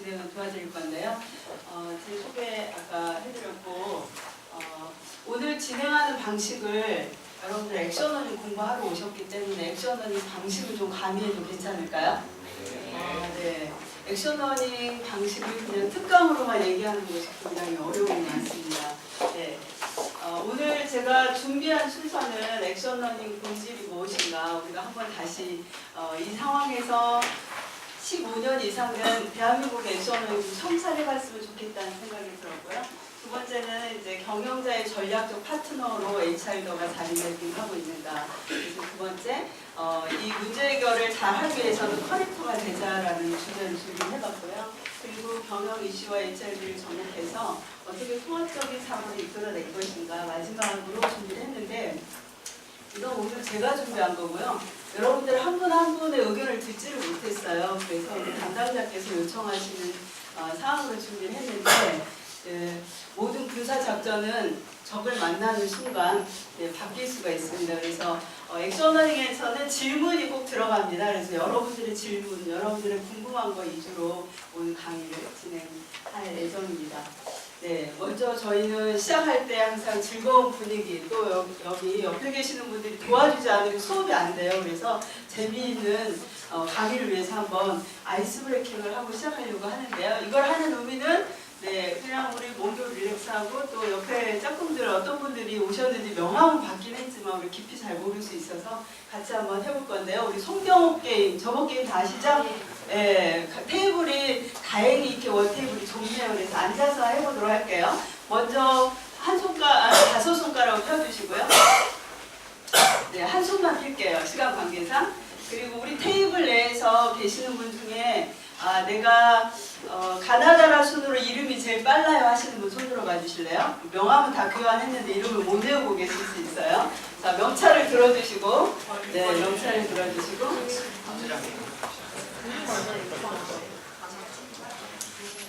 진행을 도와드릴 건데요. 제 소개 아까 해드렸고 오늘 진행하는 방식을 여러분들 액션러닝 공부하러 오셨기 때문에 액션러닝 방식을 좀 가미해도 괜찮을까요? 네. 액션러닝 방식을 그냥 특강으로만 얘기하는 것이 굉장히 어려운 것 같습니다. 네. 오늘 제가 준비한 순서는 액션러닝 본질이 무엇인가 우리가 한번 다시 이 상황에서 15년 이상은 대한민국 액션러닝 성찰해봤으면 좋겠다는 생각이 들었고요. 두 번째는 이제 경영자의 전략적 파트너로 HR더가 자리매김하고 있는가. 그래서 두 번째, 이 문제 해결을 잘 하기 위해서는 커넥터가 되자라는 주제를 준비해봤고요. 그리고 경영 이슈와 HR들을 접목해서 어떻게 통합적인 사고를 이끌어낼 것인가 마지막으로 준비를 했는데 이건 오늘 제가 준비한 거고요. 여러분들 한 분 한 분의 의견을 듣지를 못했어요. 그래서 우리 담당자께서 요청하시는 사항으로 준비를 했는데 모든 군사 작전은 적을 만나는 순간 바뀔 수가 있습니다. 그래서 액션러닝에서는 질문이 꼭 들어갑니다. 그래서 여러분들의 질문, 여러분들의 궁금한 거 위주로 오늘 강의를 진행할 예정입니다. 네, 먼저 저희는 시작할 때 항상 즐거운 분위기, 또 여기 옆에 계시는 분들이 도와주지 않으면 수업이 안 돼요. 그래서 재미있는 강의를 위해서 한번 아이스 브레이킹을 하고 시작하려고 하는데요. 이걸 하는 의미는 그냥 우리 몸도 릴렉스하고 또 옆에 짝꿍들 어떤 분들이 오셨는지 명함은 받긴 했지만 우리 깊이 잘 모를 수 있어서 같이 한번 해볼 건데요. 우리 송병호 게임, 저번 게임 다 아시죠? 네, 테이블이 다행히 이렇게 원테이블이 좋네요. 그래서 앉아서 해보도록 할게요. 먼저 한 손가락, 5손가락을 펴주시고요. 네, 한 손만 필게요. 시간 관계상. 그리고 우리 테이블 내에서 계시는 분 중에 내가 가나다라 순으로 이름이 제일 빨라요 하시는 분 손 들어봐 주실래요? 명함은 다 교환했는데 이름을 못 외우고 계실 수 있어요. 자, 명찰을 들어주시고, 네, 명찰을 들어주시고,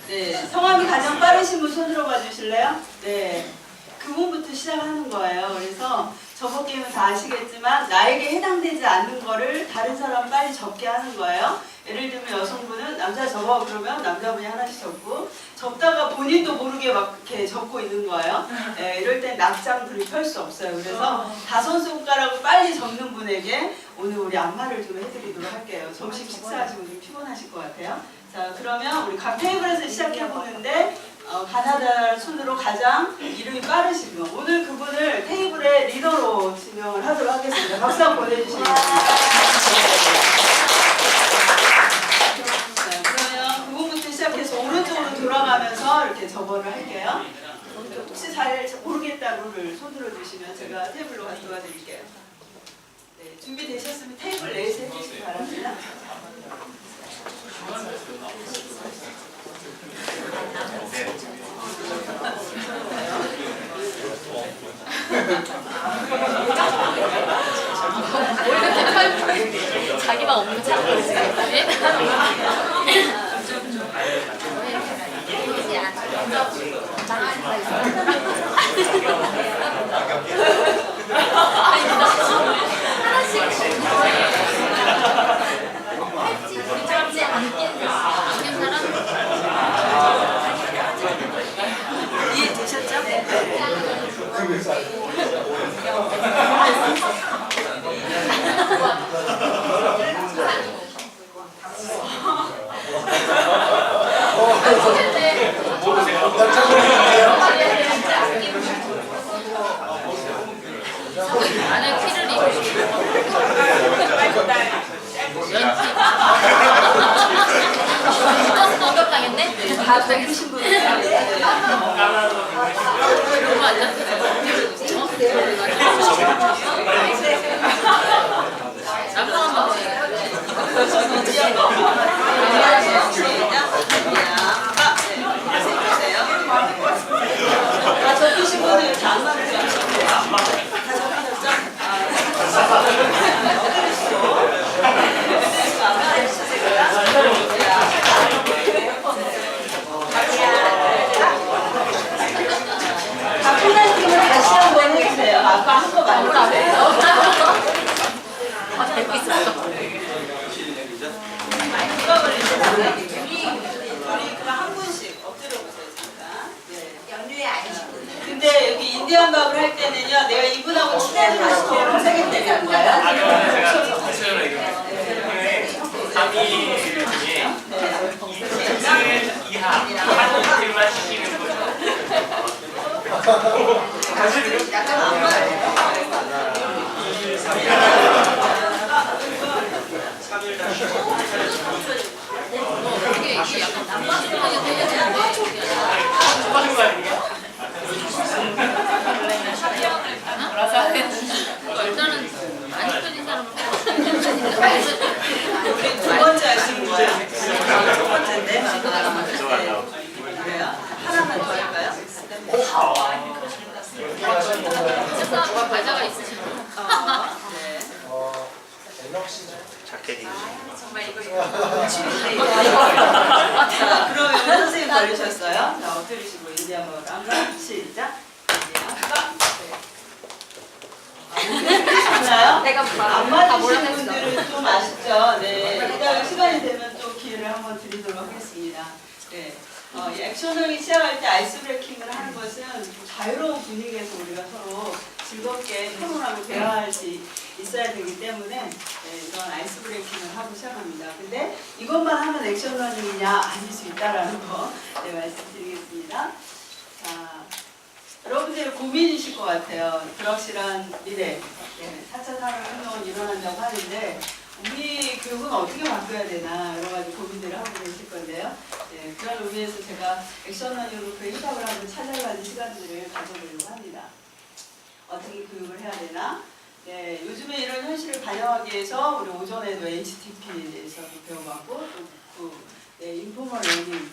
네, 성함이 가장 빠르신 분 손 들어봐 주실래요? 네, 그분부터 시작하는 거예요. 그래서 저번 게임은 다 아시겠지만 나에게 해당되지 않는 거를 다른 사람 빨리 적게 하는 거예요. 예를 들면 여성분은 남자 적어 그러면 남자분이 하나씩 적고 적다가 본인도 모르게 막 이렇게 적고 있는 거예요. 네, 이럴 땐 낙장불이 펼 수 없어요. 그래서 5손가락을 빨리 적는 분에게 오늘 우리 안마를 좀 해드리도록 할게요. 점심 식사하시고 좀 피곤하실 것 같아요. 자, 그러면 우리 각 테이블에서 시작해보는데 가나다 순으로 가장 이름이 빠르신 분, 오늘 그분을 테이블의 리더로 지명을 하도록 하겠습니다. 박수 한번 보내주시면 그러면 그분부터 시작해서 오른쪽으로 돌아가면서 이렇게 접어를 할게요. 혹시 잘 모르겠다 룰을 손들어 주시면 제가 테이블로 가서 도와드릴게요. 네, 준비되셨으면 테이블 내에서 해주시기 바랍니다. 자기만 없는 찾고 있어요. 이해되셨죠? 안에 피를 공격당했네? 다 적으신 분들 너무 안 잡혀서 남성 한번 다 적으신 분들 다 안마를 해주셨고요. 다 적으셨죠? 안마를 해주세요. 피난팀을 다시 한번 해주세요. 아까 한 거 말고. 뵙고 있었어. 누가 걸리셨어요? 우리 그거 인디안밥을 할 때는요, 내가 이분하고 친해도 다시 개를 세게 때리는 거야. 그러면 제가 구체적으로 얘기해. 3위 중에 2층 이하 한국들만 시키는 거죠. 사실은 약간 안 맞아요. 이게 약간 남방하게 되야 되는데 빠진 거 아니에요? 일단은 많이 터진 사람은 우리 두 번째 하시는 거야. 첫 번째인데. 좋아요. 그래요? 하나만 더 할까요? 약간 과자가 있으신 분. 네. 자켓이. 자, 그러면 선생님 걸리셨어요? 자, 엎드리시고 인디안밥을 한번 시작. 인디안밥. 맞나요? 내가 안 맞으시는 분들은 좀 아쉽죠. 네. 이따가 시간이 되면 또 기회를 한번 드리도록 하겠습니다. 네. 이 액션을 시작할 때 아이스 브레이킹을 하는 것은 좀 자유로운 분위기에서 우리가 서로 즐겁게 토론하고 대화할 수 있어야 되기 때문에 네, 이런 아이스 브레이킹을 하고 시작합니다. 근데 이것만 하면 액션 러닝이냐? 아닐 수 있다라는 거 네, 말씀드리겠습니다. 자, 여러분들이 고민이실 것 같아요. 불확실한 미래, 네, 4차 산업혁명은 일어난다고 하는데 우리 교육은 어떻게 바꿔야 되나 여러 가지 고민들을 하고 계실 건데요. 네, 그런 의미에서 제가 액션러닝으로 그 해답을 한번 찾아가는 시간들을 가져보려고 합니다. 어떻게 교육을 해야 되나? 네, 요즘에 이런 현실을 반영하기 위해서 우리 오전에도 HTP에 대해서도 배워봤고 또 네, 인포멀 러닝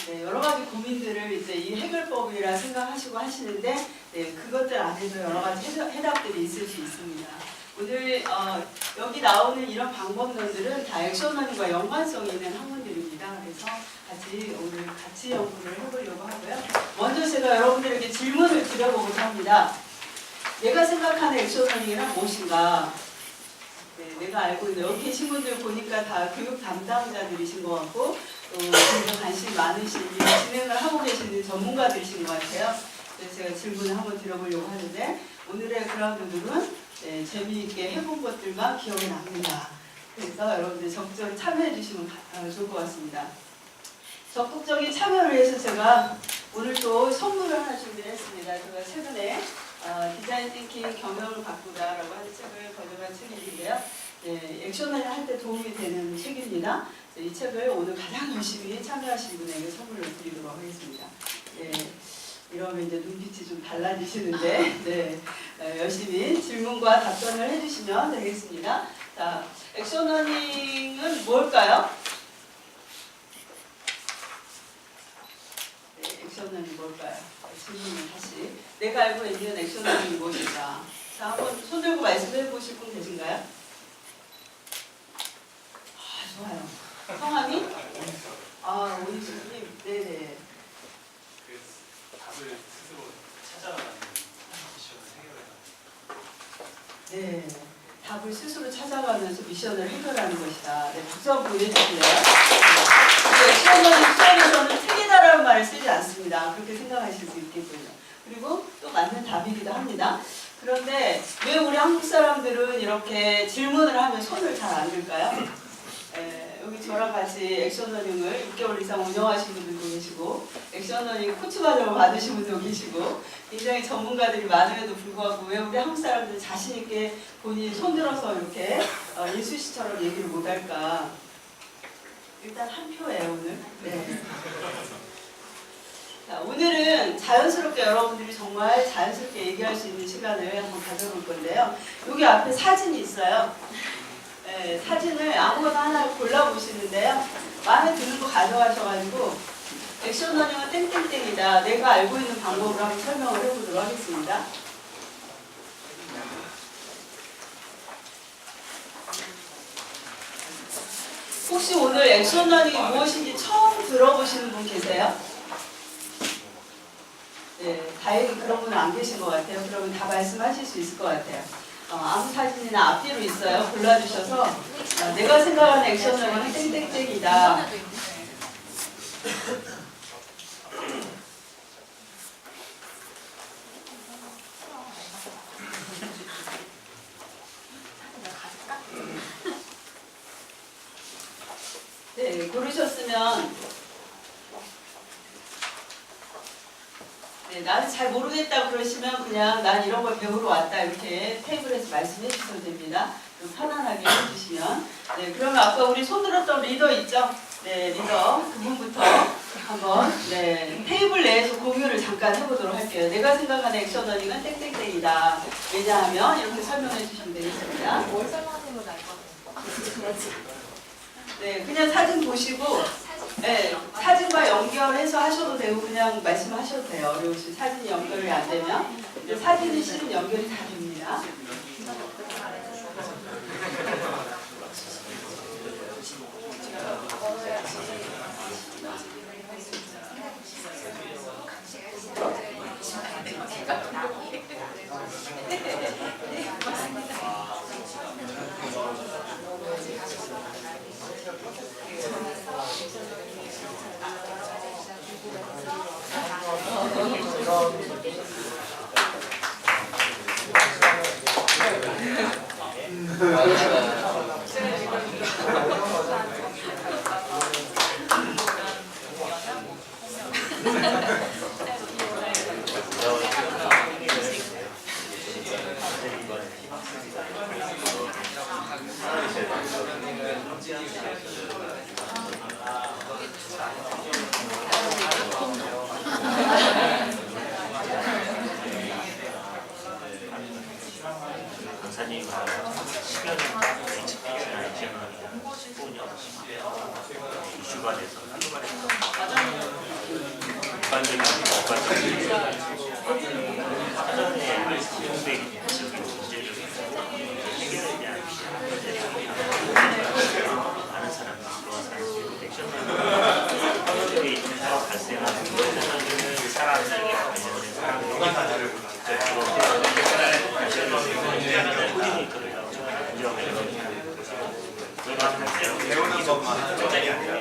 네, 여러 가지 고민들을 이제 이 해결법이라 생각하시고 하시는데 네, 그것들 안에도 여러 가지 해답들이 있을 수 있습니다. 오늘 여기 나오는 이런 방법론들은 다 액션러닝과 연관성이 있는 학문들입니다. 그래서 오늘 같이 연구를 해보려고 하고요. 먼저 제가 여러분들에게 질문을 드려보고자 합니다. 내가 생각하는 액션러닝이란 무엇인가? 네, 내가 알고 있는 여기 계신 분들 보니까 다 교육 담당자들이신 것 같고 또 굉장히 관심이 많으신 진행을 하고 계시는 전문가들이신 것 같아요. 그래서 제가 질문을 한번 드려보려고 하는데 오늘의 그라운드들은 네, 재미있게 해본 것들만 기억에 남는다. 그래서 여러분들 적극적으로 참여해 주시면 좋을 것 같습니다. 적극적인 참여를 위해서 제가 오늘 또 선물을 하나 준비를 했습니다. 제가 최근에 디자인 띵킹 경영을 바꾸다라고 하는 책을 번역한 책인데요. 네, 액션을 할 때 도움이 되는 책입니다. 이 책을 오늘 가장 열심히 참여하신 분에게 선물로 드리도록 하겠습니다. 네, 이러면 이제 눈빛이 좀 달라지시는데 네, 열심히 질문과 답변을 해주시면 되겠습니다. 자, 액션러닝은 뭘까요? 네, 액션러닝이 뭘까요? 질문을 다시 내가 알고 있는 액션러닝이 무엇인가? 자, 한번 손 들고 말씀해 보실 분 계신가요? 좋아요. 성함이? 오니수님. 네네. 그 답을 스스로 찾아가는 미션을 해결해가는. 네. 답을 스스로 찾아가면서 미션을 해결하는 것이다. 네, 박수 한번 보내주실래요? 네, 수업에서는 틀리다라는 말을 쓰지 않습니다. 그렇게 생각하실 수 있겠군요. 그리고 또 맞는 답이기도 합니다. 그런데 왜 우리 한국 사람들은 이렇게 질문을 하면 손을 잘 안 들까요? 여기 저랑 같이 액션러닝을 6개월 이상 운영하신 분들도 계시고 액션러닝 코치 과정을 받으신 분도 계시고 굉장히 전문가들이 많음에도 불구하고 왜 우리 한국 사람들 자신 있게 본인 손들어서 이렇게 인수 씨처럼 얘기를 못할까? 일단 한 표예요 오늘. 네. 자, 오늘은 자연스럽게 여러분들이 정말 자연스럽게 얘기할 수 있는 시간을 한번 가져볼 건데요. 여기 앞에 사진이 있어요. 네, 사진을 아무거나 하나 골라보시는데요. 마음에 드는 거 가져가셔가지고 액션러닝은 땡땡땡이다. 내가 알고 있는 방법으로 한번 설명을 해보도록 하겠습니다. 혹시 오늘 액션러닝이 무엇인지 처음 들어보시는 분 계세요? 네, 다행히 그런 분은 안 계신 것 같아요. 그러면 다 말씀하실 수 있을 것 같아요. 아무 사진이나 앞뒤로 있어요. 골라주셔서 내가 생각하는 액션러닝은 땡땡땡이다. 있으면 네, 나는 잘 모르겠다 그러시면 그냥 난 이런 걸 배우러 왔다 이렇게 테이블에서 말씀해 주셔도 됩니다. 좀 편안하게 해주시면. 네, 그러면 아까 우리 손 들었던 리더 있죠? 네, 리더 그분부터 한번 네, 테이블 내에서 공유를 잠깐 해보도록 할게요. 내가 생각하는 액션러닝은 땡땡땡이다. 왜냐하면 이렇게 설명해 주시면 되겠습니다. 뭘 설명하는 건 알 것 같아요. 네, 그냥 사진 보시고 네, 사진과 연결해서 하셔도 되고 그냥 말씀하셔도 돼요. 어려우신 사진이 연결이 안 되면 근데 사진이 실은 연결이 다 됩니다. 강사님 시간은 HP나 액션은 15년 이슈가 돼서 일반적인 사전에 공부되기 해석이 문제적인 해결되지 않는 많은 사람들이 들어와서 액션은 있는 사람 발생하는 액션은 사람에게 관련된 사람에게 배우는 것만 적당히 아니라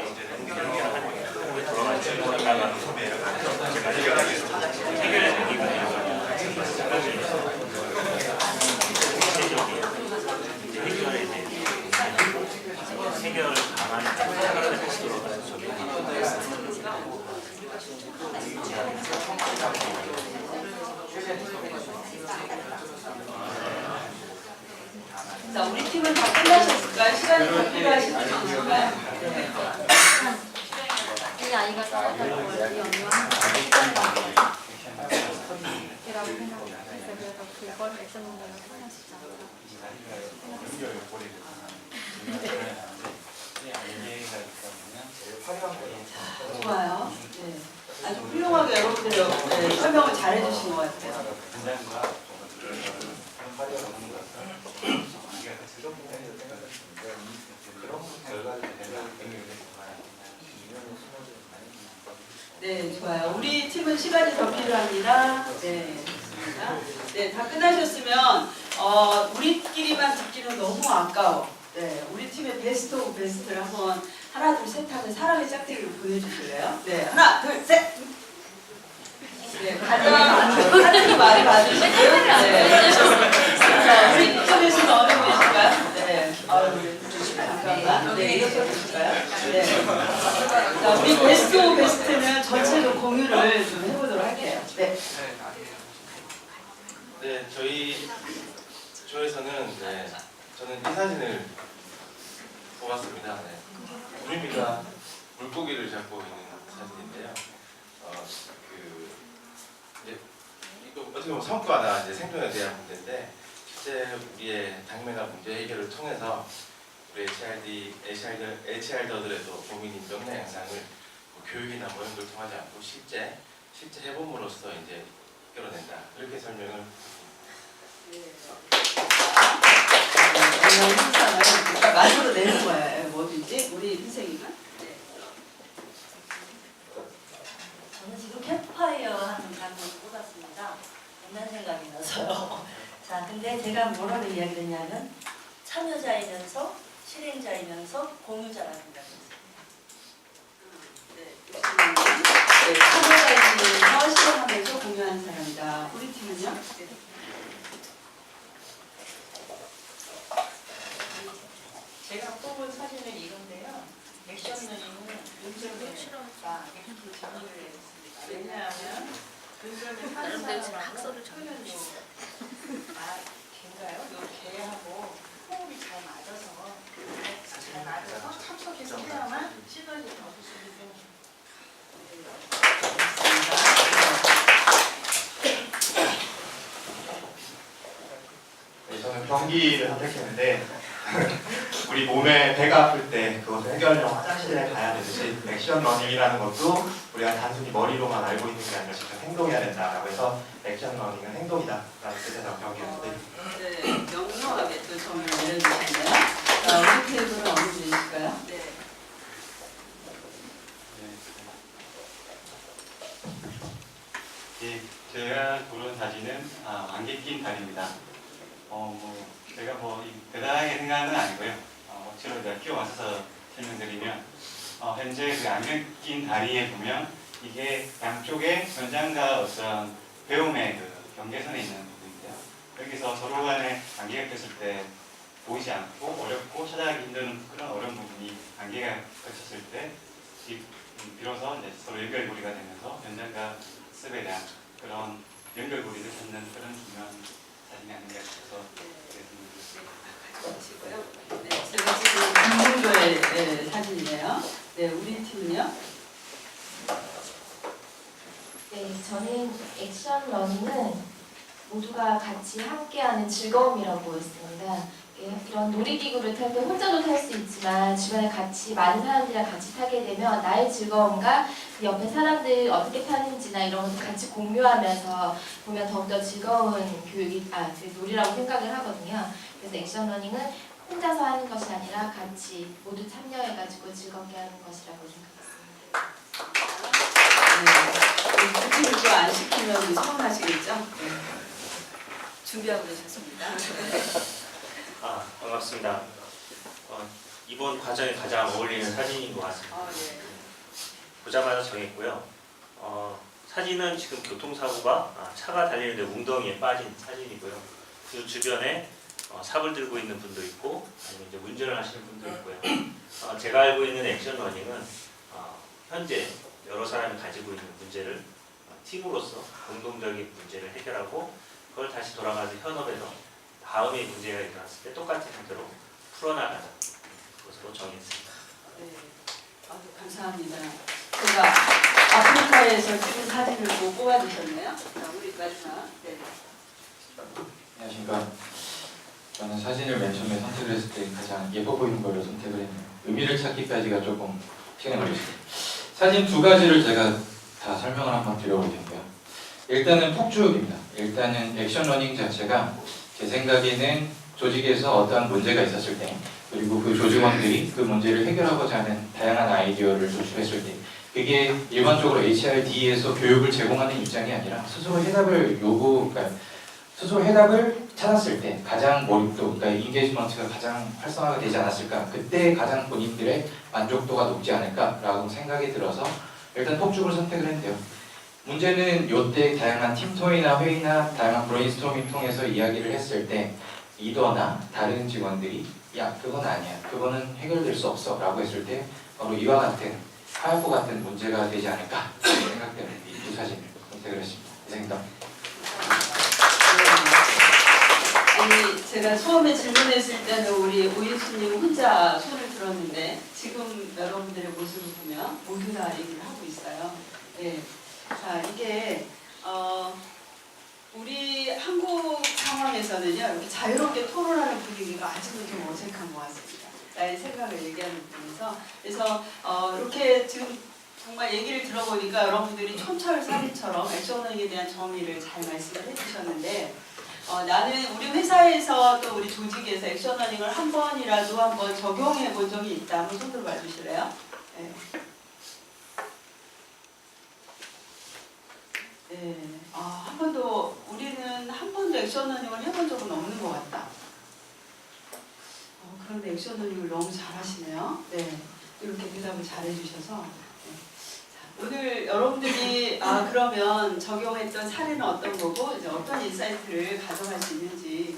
해결 방안을 하시도록 자, 우리 팀은 다 끝나셨을까요? 시간이 더 필요하신 분 있을까요? 네. 이 아이가 싸웠다고 우리 언니와 함께 이라고 생각했어요. 그래서 그걸 액션문제로 생각하시지 좋아요. 네. 아주 훌륭하게 여러분들이 네, 설명을 잘 해주신 것 같아요. 네, 좋아요. 우리 팀은 시간이 더 필요합니다. 네, 좋습니다. 네, 다 끝나셨으면 우리끼리만 듣기는 너무 아까워. 네, 우리 팀의 베스트 오브 베스트를 한번 하나, 둘, 셋 하면 사랑의 짝대기를 보내주실래요? 네, 하나, 둘, 셋! 네, 가장 하트를 많이 받으시고요. 네. 자, 우리 팀에서는 어느 분이실까요? 네, 잠깐만. 네, 이렇게 해주실까요? 네. 자, 우리 베스트 오브 베스트는 전체로 공유를 좀 해보도록 할게요. 네. 네, 저희 조에서는 저는 이 사진을 뽑았습니다. 네. 우리미가 물고기를 잡고 있는 사진인데요. 이거 어떻게 보면 성과나 이제 생존에 대한 문제인데 실제 우리의 당면화 문제 해결을 통해서 우리 HR더들에도 고민인 명랑 양상을 교육이나 모형들 통하지 않고 실제 해봄으로써 이제 이끌어낸다. 그렇게 설명을 영상을 만들어 내는 거예요. 뭐든지 우리 선생님은. 네. 저는 지금 캠프파이어 하는 장면을 뽑았습니다. 옛날 생각이 나서요. 자, 근데 제가 뭐라고 이야기를 했냐면 참여자이면서 실행자이면서 공유자라는 거예요. 네, 참여자이면서 실행하면서 공유하는 사람이다. 우리 팀은요? 네. 제가 뽑은 사진은 이건데요. 액션러닝은 질문을 했습니다. 왜냐하면 근점에 사는 사람하고 표현도 걔인가요? 요 걔하고 호흡이 잘 맞아서 참석해서 해야만 시너지를 얻을 수 있기 때문에. 네, 저는 경기를 선택했는데 우리 몸에 배가 아플 때 그것을 해결하려고 화장실에 가야 되듯이 액션 러닝이라는 것도 우리가 단순히 머리로만 알고 있는 게 아니라 직접 행동해야 된다라고 해서 액션 러닝은 행동이다라는 뜻에서 경기였는데 네, 명료하게 또 점을 내려주시네요. 자, 우리 테이블은 어느 분이실까요? 네. 예, 제가 고른 사진은 안개 낀 달입니다. 제가 대단하게 생각은 아니고요. 억지로 제가 끼워 맞춰서 설명드리면 현재 그 안개 낀 다리에 보면 이게 양쪽에 전장과 어떤 배움의 그 경계선에 있는 부분인데요. 여기서 서로 간에 안개가 꼈을 때 보이지 않고 어렵고 찾아가기 힘든 그런 어려운 부분이 안개가 꼈을 때 비로소 이제 서로 연결고리가 되면서 현장과 습에 대한 그런 연결고리를 찾는 그런 중요한 사진이 아닌가 싶어서 가져오시고요. 네, 제가 지금 김종도의 사진이에요. 네, 우리 팀은요? 네, 저는 액션 러닝은 모두가 같이 함께하는 즐거움이라고 했습니다. 이런 놀이기구를 탈 때 혼자도 탈 수 있지만 주변에 같이 많은 사람들이랑 같이 타게 되면 나의 즐거움과 그 옆에 사람들 어떻게 타는지나 이런 것도 같이 공유하면서 보면 더욱더 즐거운 그 놀이라고 생각을 하거든요. 그래서 액션 러닝은 혼자서 하는 것이 아니라 같이 모두 참여해가지고 즐겁게 하는 것이라고 생각했습니다. 네, 그 팀을 안 시키면 우리 서운하시겠죠? 네. 준비하고 계셨습니다. 반갑습니다. 이번 과정에 가장 어울리는 사진인 것 같습니다. 네. 보자마자 정했고요. 사진은 지금 교통사고가 차가 달리는데 웅덩이에 빠진 사진이고요. 그 주변에 삽을 들고 있는 분도 있고 아니면 이제 운전을 하시는 분도 있고요. 제가 알고 있는 액션 러닝은 현재 여러 사람이 가지고 있는 문제를 팀으로서 공동적인 문제를 해결하고 그걸 다시 돌아가서 현업에서 다음에 문제가 일어났을 때 똑같은 형태로 풀어나가는 것으로 정했습니다. 네, 감사합니다. 제가 아프리카에서 찍은 사진을 꼭 뽑아주셨네요. 자, 우리 마지막. 네. 안녕하십니까. 저는 사진을 맨 처음에 선택을 했을 때 가장 예뻐 보이는 걸로 선택을 했네요. 의미를 찾기까지가 조금 시간이 걸렸습니다. 사진 두 가지를 제가 다 설명을 한번 드려볼 텐데요. 일단은 폭주입니다. 일단은 액션 러닝 자체가 제 생각에는 조직에서 어떠한 문제가 있었을 때 그리고 그 조직원들이 그 문제를 해결하고자 하는 다양한 아이디어를 도출했을 때 그게 일반적으로 HRD에서 교육을 제공하는 입장이 아니라 스스로 해답을 스스로 해답을 찾았을 때 가장 몰입도, 그러니까 인게이지먼트가 가장 활성화가 되지 않았을까, 그때 가장 본인들의 만족도가 높지 않을까라고 생각이 들어서 일단 폭죽을 선택을 했는데요. 문제는 이때 다양한 팀토이나 회의나 다양한 브레인스토밍 통해서 이야기를 했을 때 리더나 다른 직원들이 야 그건 아니야, 그거는 해결될 수 없어 라고 했을 때 바로 이와 같은 하얗고 같은 문제가 되지 않을까 생각 때문에 이 두 사진을 선택을 했습니다. 이상입니다. 아니, 제가 처음에 질문했을 때는 우리 오예수님 혼자 손을 들었는데 지금 여러분들의 모습을 보면 모두 다 얘기를 하고 있어요. 네. 자, 이게 우리 한국 상황에서는요, 이렇게 자유롭게 토론하는 분위기가 아직은 좀 어색한 것 같습니다. 나의 생각을 얘기하는 부분에서. 그래서 이렇게 지금 정말 얘기를 들어보니까 여러분들이 촌철살인처럼 액션러닝에 대한 정의를 잘 말씀을 해주셨는데 나는 우리 회사에서 또 우리 조직에서 액션러닝을 한 번이라도 한번 적용해 본 적이 있다. 한번 손 들어 봐주실래요? 네. 네. 한 번도 우리는 한 번도 액션러닝을 해본 적은 없는 것 같다. 그런데 액션러닝을 너무 잘하시네요. 네. 이렇게 대답을 잘해주셔서. 오늘 여러분들이 그러면 적용했던 사례는 어떤 거고 이제 어떤 인사이트를 가져갈 수 있는지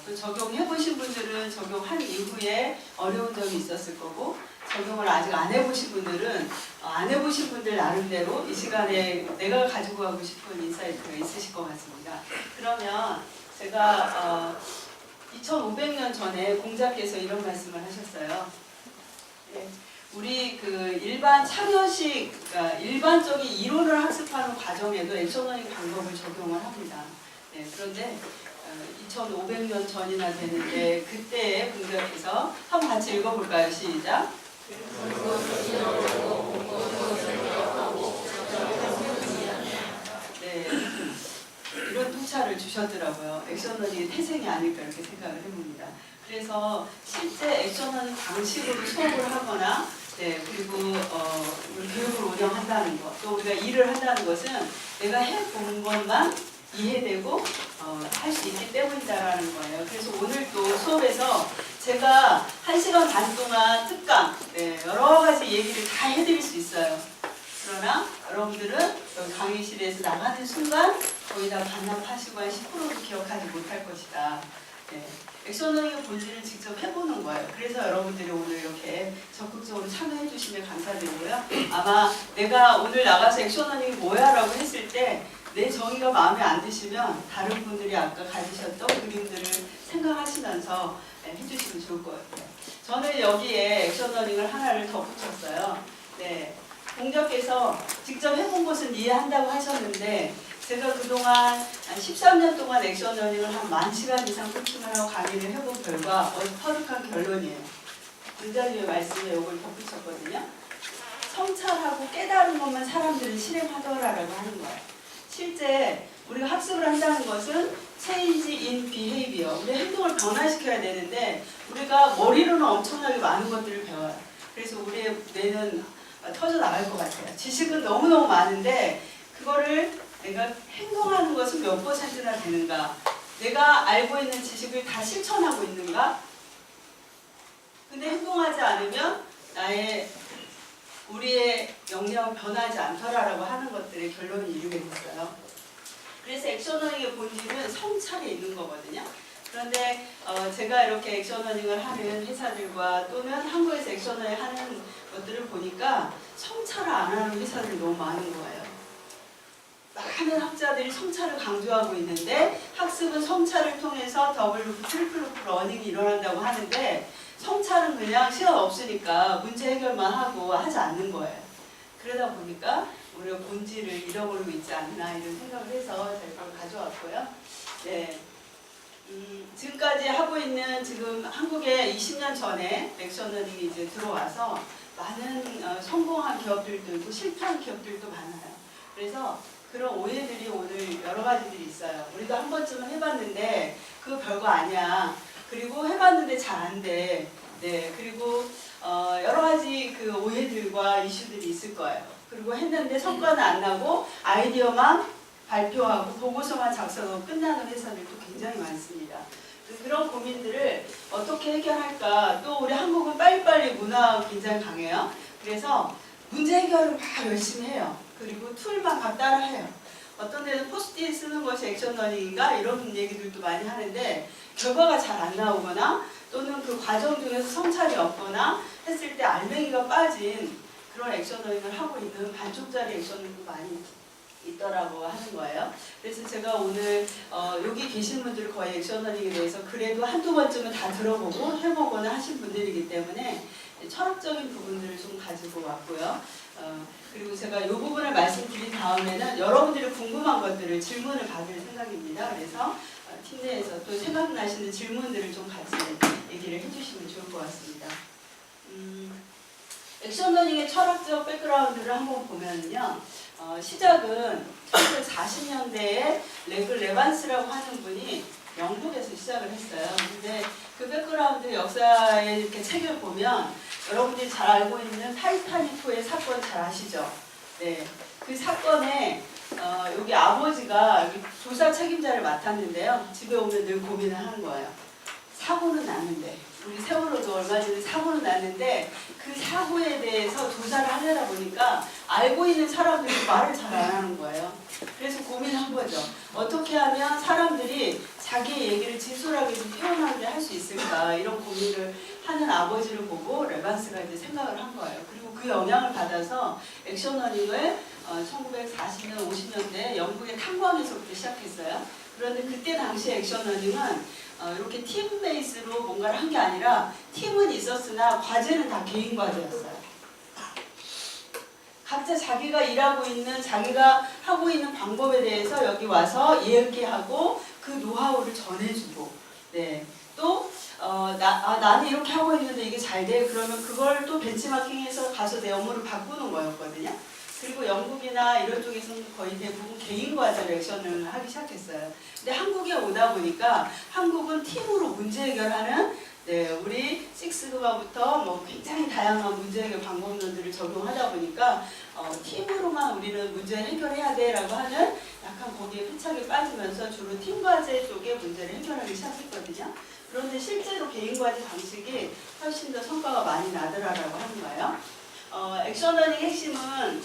또 적용해 보신 분들은 적용한 이후에 어려운 점이 있었을 거고 적용을 아직 안 해보신 분들은 안 해보신 분들 나름대로 이 시간에 내가 가지고 가고 싶은 인사이트가 있으실 것 같습니다. 그러면 제가 2500년 전에 공자께서 이런 말씀을 하셨어요. 네, 우리 그 일반 참여식, 그러니까 일반적인 이론을 학습하는 과정에도 액션러닝 방법을 적용을 합니다. 네, 그런데 2500년 전이나 되는데 그때의 공자께서 한번 같이 읽어볼까요? 시작. 네, 이런 통찰을 주셨더라고요. 액션러닝의 태생이 아닐까 이렇게 생각을 해봅니다. 그래서 실제 액션러닝 방식으로 수업을 하거나 네, 그리고 우리 교육을 운영한다는 것, 또 우리가 일을 한다는 것은 내가 해본 것만 이해되고 할 수 있기 때문이다라는 거예요. 그래서 오늘 또 수업에서 제가 1시간 반 동안 특강, 네, 여러 가지 얘기를 다 해드릴 수 있어요. 그러나 여러분들은 여기 강의실에서 나가는 순간 거의 다 반납하시고 한 10%도 기억하지 못할 것이다. 네. 액션러닝의 본질을 직접 해보는 거예요. 그래서 여러분들이 오늘 이렇게 적극적으로 참여해 주시면 감사드리고요. 아마 내가 오늘 나가서 액션러닝이 뭐야 라고 했을 때 내 정의가 마음에 안 드시면 다른 분들이 아까 가지셨던 그림들을 생각하시면서 해주시면 좋을 것 같아요. 저는 여기에 액션러닝을 하나를 덧붙였어요. 네, 공자께서 직접 해본 것은 이해한다고 하셨는데 제가 그동안 한 13년 동안 액션러닝을 한 10,000시간 이상 코칭을 하고 강의를 해본 결과 터득한 결론이에요. 공자님의 말씀에 이걸 덧붙였거든요. 성찰하고 깨달은 것만 사람들은 실행하더라라고 하는 거예요. 실제 우리가 학습을 한다는 것은 change in behavior, 우리 행동을 변화시켜야 되는데 우리가 머리로는 엄청나게 많은 것들을 배워요. 그래서 우리의 뇌는 터져나갈 것 같아요. 지식은 너무너무 많은데 그거를 내가 행동하는 것은 몇 %나 되는가? 내가 알고 있는 지식을 다 실천하고 있는가? 근데 행동하지 않으면 우리의 역량은 변하지 않더라라고 하는 것들의 결론이 이루게 됐어요. 그래서 액션러닝의 본질은 성찰에 있는 거거든요. 그런데 제가 이렇게 액션러닝을 하는 회사들과 또는 한국에서 액션러닝 하는 것들을 보니까 성찰을 안 하는 회사들이 너무 많은 거예요. 많은 학자들이 성찰을 강조하고 있는데 학습은 성찰을 통해서 더블 루프, 트리플 루프 러닝이 일어난다고 하는데 성찰은 그냥 시간 없으니까 문제 해결만 하고 하지 않는 거예요. 그러다 보니까 우리가 본질을 잃어버리고 있지 않나 이런 생각을 해서 제가 그걸 가져왔고요. 네. 지금까지 하고 있는 지금 한국에 20년 전에 액션러닝이 이제 들어와서 많은 성공한 기업들도 있고 실패한 기업들도 많아요. 그래서 그런 오해들이 오늘 여러 가지들이 있어요. 우리도 한 번쯤은 해봤는데 그거 별거 아니야. 그리고 해봤는데 잘 안 돼. 네, 그리고 여러 가지 그 오해들과 이슈들이 있을 거예요. 그리고 했는데 성과는 안 나고 아이디어만 발표하고 보고서만 작성하고 끝나는 회사들도 굉장히 많습니다. 그런 고민들을 어떻게 해결할까? 또 우리 한국은 빨리빨리 문화가 굉장히 강해요. 그래서 문제 해결을 막 열심히 해요. 그리고 툴만 막 따라해요. 어떤 데는 포스트잇 쓰는 것이 액션러닝인가 이런 얘기들도 많이 하는데 결과가 잘 안 나오거나 또는 그 과정 중에서 성찰이 없거나 했을 때 알맹이가 빠진 그런 액션러닝을 하고 있는 반쪽짜리 액션러닝도 많이 있더라고 하는 거예요. 그래서 제가 오늘 여기 계신 분들 거의 액션러닝에 대해서 그래도 한두 번쯤은 다 들어보고 해보거나 하신 분들이기 때문에 철학적인 부분들을 좀 가지고 왔고요. 그리고 제가 이 부분을 말씀드린 다음에는 여러분들이 궁금한 것들을 질문을 받을 생각입니다. 그래서 팀 내에서 또 생각나시는 질문들을 좀 같이 얘기를 해주시면 좋을 것 같습니다. 액션러닝의 철학적 백그라운드를 한번 보면요. 시작은 1940년대에 레그 레반스라고 하는 분이 영국에서 시작을 했어요. 근데 그 백그라운드 역사의 이렇게 책을 보면 여러분들이 잘 알고 있는 타이타닉호의 사건 잘 아시죠? 네, 그 사건에 여기 아버지가 여기 조사 책임자를 맡았는데요. 집에 오면 늘 고민을 하는 거예요. 사고는 났는데 우리 세월호도 얼마 전에 사고는 났는데 그 사고에 대해서 조사를 하려다 보니까 알고 있는 사람들이 말을 잘 안 하는 거예요. 그래서 고민한 거죠. 어떻게 하면 사람들이 자기의 얘기를 진솔하게 좀 표현하게 할 수 있을까 이런 고민을 하는 아버지를 보고 레반스가 이제 생각을 한 거예요. 그리고 그 영향을 받아서 액션러닝을 1940년, 50년대 영국의 탄광에서부터 시작했어요. 그런데 그때 당시 액션러닝은 이렇게 팀 베이스로 뭔가를 한 게 아니라 팀은 있었으나 과제는 다 개인 과제였어요. 각자 자기가 일하고 있는, 자기가 하고 있는 방법에 대해서 여기 와서 얘기하고 그 노하우를 전해주고, 네. 또 나는 이렇게 하고 있는데 이게 잘 돼. 그러면 그걸 또 벤치마킹해서 가서 내 업무를 바꾸는 거였거든요. 그리고 영국이나 이런 쪽에서는 거의 대부분 개인 과제로 액션을 하기 시작했어요. 근데 한국에 오다 보니까 한국은 팀으로 문제 해결하는, 네, 우리 식스그마부터 뭐 굉장히 다양한 문제 해결 방법론들을 적용하다 보니까 팀으로만 우리는 문제 해결해야 돼라고 하는 약간 거기에 패착에 빠지면서 주로 팀 과제 쪽에 문제를 해결하기 시작했거든요. 그런데 실제로 개인 과제 방식이 훨씬 더 성과가 많이 나더라라고 하는 거예요. 액션러닝 핵심은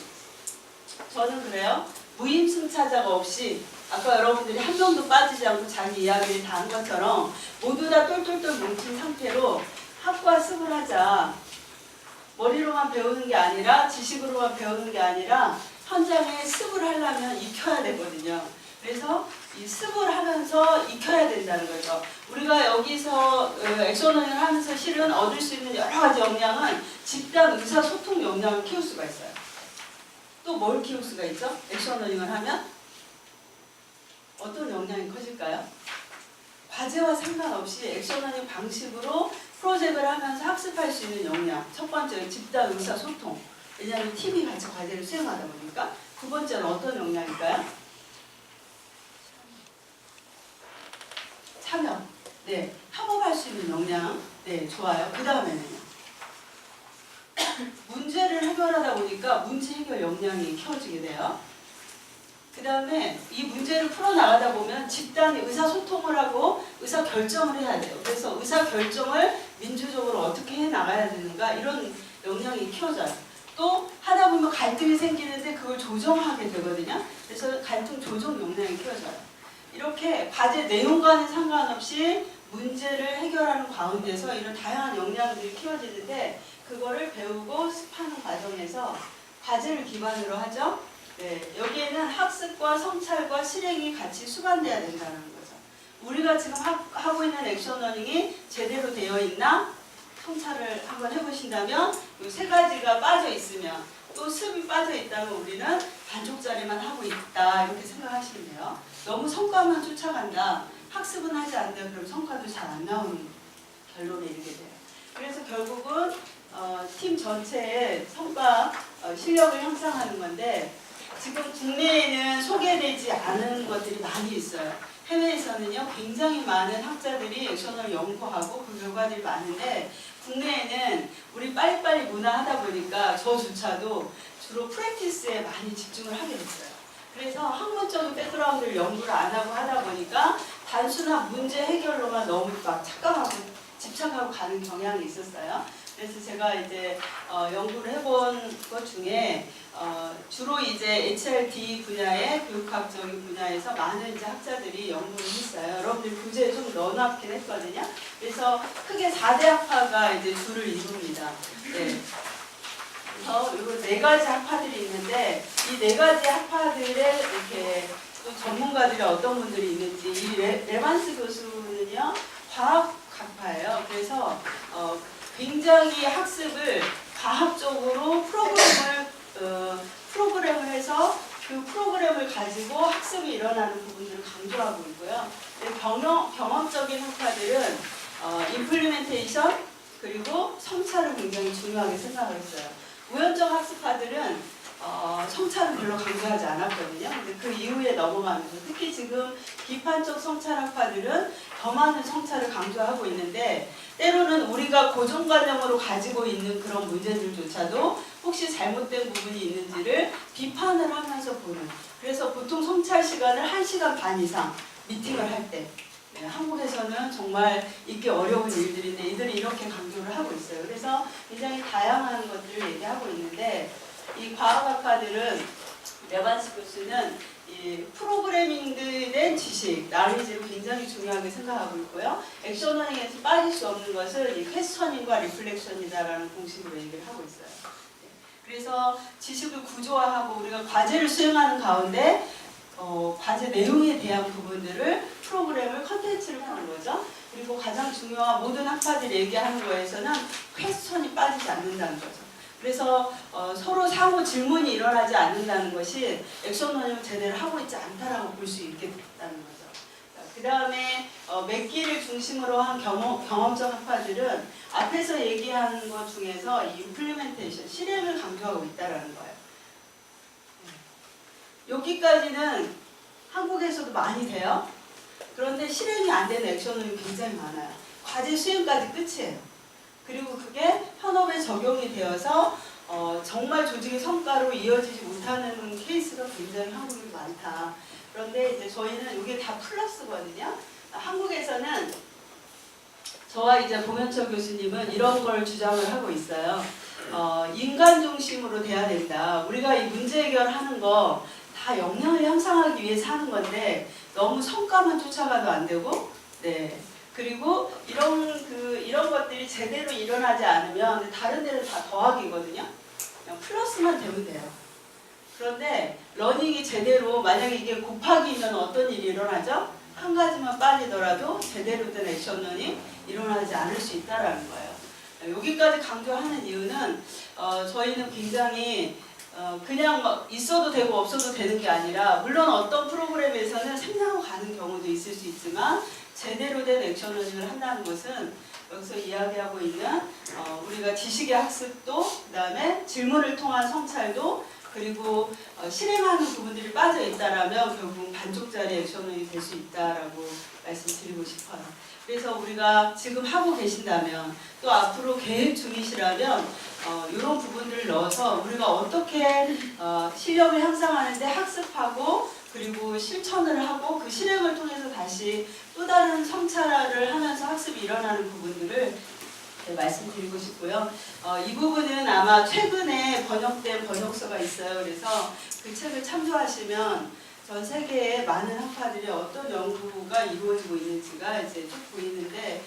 저는 그래요. 무임승차자가 없이 아까 여러분들이 한 명도 빠지지 않고 자기 이야기를 다 한 것처럼 모두 다 똘똘똘 뭉친 상태로 학과 습을 하자. 머리로만 배우는 게 아니라 지식으로만 배우는 게 아니라 현장에 습을 하려면 익혀야 되거든요. 그래서 이 습을 하면서 익혀야 된다는 거죠. 우리가 여기서 액션러닝을 하면서 실은 얻을 수 있는 여러 가지 역량은 집단 의사소통 역량을 키울 수가 있어요. 또 뭘 키울 수가 있죠? 액션러닝을 하면 어떤 역량이 커질까요? 과제와 상관없이 액션러닝 방식으로 프로젝트를 하면서 학습할 수 있는 역량. 첫 번째는 집단 의사소통. 왜냐하면 팀이 같이 과제를 수행하다 보니까. 두 번째는 어떤 역량일까요? 참여. 네, 협업할 수 있는 역량. 네, 좋아요. 그 다음에는요. 문제를 해결하다 보니까 문제 해결 역량이 키워지게 돼요. 그 다음에 이 문제를 풀어나가다 보면 집단이 의사소통을 하고 의사결정을 해야 돼요. 그래서 의사결정을 민주적으로 어떻게 해나가야 되는가 이런 역량이 키워져요. 또 하다 보면 갈등이 생기는데 그걸 조정하게 되거든요. 그래서 갈등 조정 역량이 키워져요. 이렇게 과제 내용과는 상관없이 문제를 해결하는 가운데서 이런 다양한 역량들이 키워지는데 그거를 배우고 습하는 과정에서 과제를 기반으로 하죠. 네, 여기에는 학습과 성찰과 실행이 같이 수반돼야 된다는 거죠. 우리가 지금 하고 있는 액션러닝이 제대로 되어 있나? 성찰을 한번 해보신다면 이 세 가지가 빠져 있으면 또 습이 빠져 있다면 우리는 반쪽짜리만 하고 있다 이렇게 생각하시면 돼요. 너무 성과만 쫓아간다. 학습은 하지 않는다. 그럼 성과도 잘 안 나오는 결론에 이르게 돼요. 그래서 결국은 팀 전체의 성과, 실력을 형성하는 건데 지금 국내에는 소개되지 않은 것들이 많이 있어요. 해외에서는요 굉장히 많은 학자들이 액션을 연구하고 그 결과들이 많은데 국내에는 우리 빨리빨리 문화하다 보니까 저조차도 주로 프랙티스에 많이 집중을 하게 됐어요. 그래서 학문적인 백그라운드를 연구를 안 하고 하다 보니까 단순한 문제 해결로만 너무 막 착각하고 집착하고 가는 경향이 있었어요. 그래서 제가 이제 연구를 해본 것 중에 주로 이제 HRD 분야의 교육학적인 분야에서 많은 이제 학자들이 연구를 했어요. 여러분들 교재에 좀 넣어놨긴 했거든요. 그래서 크게 4대 학파가 이제 주를 이룹니다. 네. 그래서 이 4가지 학파들이 있는데 이 4가지 학파들의 이렇게 또 전문가들이 어떤 분들이 있는지 이 레반스 교수는요 과학 학파예요. 그래서 굉장히 학습을 과학적으로 프로그램을 해서 그 프로그램을 가지고 학습이 일어나는 부분들을 강조하고 있고요. 경험적인 학파들은 임플리멘테이션 그리고 성찰을 굉장히 중요하게 생각을 했어요. 우연적 학습파들은 성찰은 별로 강조하지 않았거든요. 근데 그 이후에 넘어가면서 특히 지금 비판적 성찰학파들은 더 많은 성찰을 강조하고 있는데 때로는 우리가 고정관념으로 가지고 있는 그런 문제들조차도 혹시 잘못된 부분이 있는지를 비판을 하면서 보는 그래서 보통 성찰 시간을 1시간 반 이상 미팅을 할 때 네, 한국에서는 정말 있기 어려운 일들인데 이들이 이렇게 강조를 하고 있어요. 그래서 굉장히 다양한 것들을 얘기하고 있는데 이 과학학파들은 레반스 교수는 이 프로그래밍에 대한 지식, 나리지를 굉장히 중요하게 생각하고 있고요. 액션러닝에서 빠질 수 없는 것은 이 퀘스처닝과 리플렉션이다라는 공식으로 얘기를 하고 있어요. 그래서 지식을 구조화하고 우리가 과제를 수행하는 가운데 과제 내용에 대한 부분들을 프로그램을 컨텐츠를 하는 거죠. 그리고 가장 중요한 모든 학파들이 얘기하는 거에서는 퀘스천이 빠지지 않는다는 거죠. 그래서 서로 상호 질문이 일어나지 않는다는 것이 액션러닝을 제대로 하고 있지 않다라고 볼 수 있겠다는 거죠. 그 다음에 맺기를 중심으로 한 경험적 학파들은 앞에서 얘기하는 것 중에서 이 임플리멘테이션, 실행을 강조하고 있다는 거예요. 여기까지는 한국에서도 많이 돼요. 그런데 실행이 안 되는 액션은 굉장히 많아요. 과제 수행까지 끝이에요. 그리고 그게 현업에 적용이 되어서 정말 조직의 성과로 이어지지 못하는 케이스가 굉장히 한국에 많다. 그런데 이제 저희는 이게 다 플러스거든요. 한국에서는 저와 이제 봉현철 교수님은 이런 걸 주장을 하고 있어요. 인간 중심으로 돼야 된다. 우리가 이 문제 해결하는 거 다 역량을 향상하기 위해서 하는 건데 너무 성과만 쫓아가도 안 되고, 네. 그리고 이런 것들이 제대로 일어나지 않으면 다른 데는 다 더하기거든요. 그냥 플러스만 되면 돼요. 그런데 러닝이 제대로 만약에 이게 곱하기면 어떤 일이 일어나죠? 한 가지만 빠지더라도 제대로 된 액션 러닝 일어나지 않을 수 있다라는 거예요. 여기까지 강조하는 이유는 저희는 굉장히 그냥 막 있어도 되고 없어도 되는 게 아니라 물론 어떤 프로그램에서는 생략하고 가는 경우도 있을 수 있지만 제대로 된 액션 러닝을 한다는 것은 여기서 이야기하고 있는 우리가 지식의 학습도 그다음에 질문을 통한 성찰도 그리고 실행하는 부분들이 빠져 있다라면 결국 반쪽짜리 액션 러닝이 될 수 있다라고 말씀드리고 싶어요. 그래서 우리가 지금 하고 계신다면 또 앞으로 계획 중이시라면 이런 부분들을 넣어서 우리가 어떻게 실력을 향상하는데 학습하고 그리고 실천을 하고 그 실행을 통해서 다시 또 다른 성찰을 하면서 학습이 일어나는 부분들을 말씀드리고 싶고요. 이 부분은 아마 최근에 번역된 번역서가 있어요. 그래서 그 책을 참조하시면 전 세계의 많은 학파들이 어떤 연구가 이루어지고 있는지가 이제 쭉 보이는데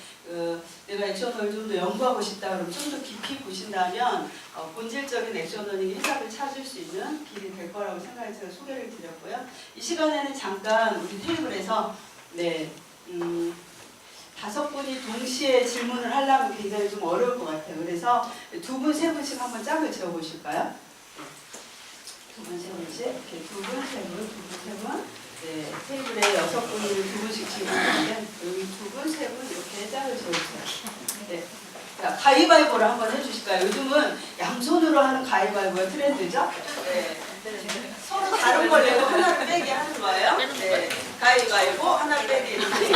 내가 액션을 좀 더 연구하고 싶다 그러면 좀 더 깊이 보신다면 본질적인 액션러닝의 해답을 찾을 수 있는 길이 될 거라고 생각해서 제가 소개를 드렸고요. 이 시간에는 잠깐 우리 테이블에서 5분이 동시에 질문을 하려면 굉장히 좀 어려울 것 같아요. 그래서 2분, 3분씩 한번 짝을 지어보실까요? 2분, 3분씩 이렇게 2분, 3분, 2분, 3분. 네, 테이블에 6분이 2분씩 지고 있는데 여기 2분, 3분 이렇게 짝을 지어주세요. 네. 자, 가위바위보를 한번 해주실까요? 요즘은 양손으로 하는 가위바위보가 트렌드죠? 네. 서로 다른 걸 내고 하나를 빼게 하는 거예요. 네. 가위바위보 하나 빼기 이렇게.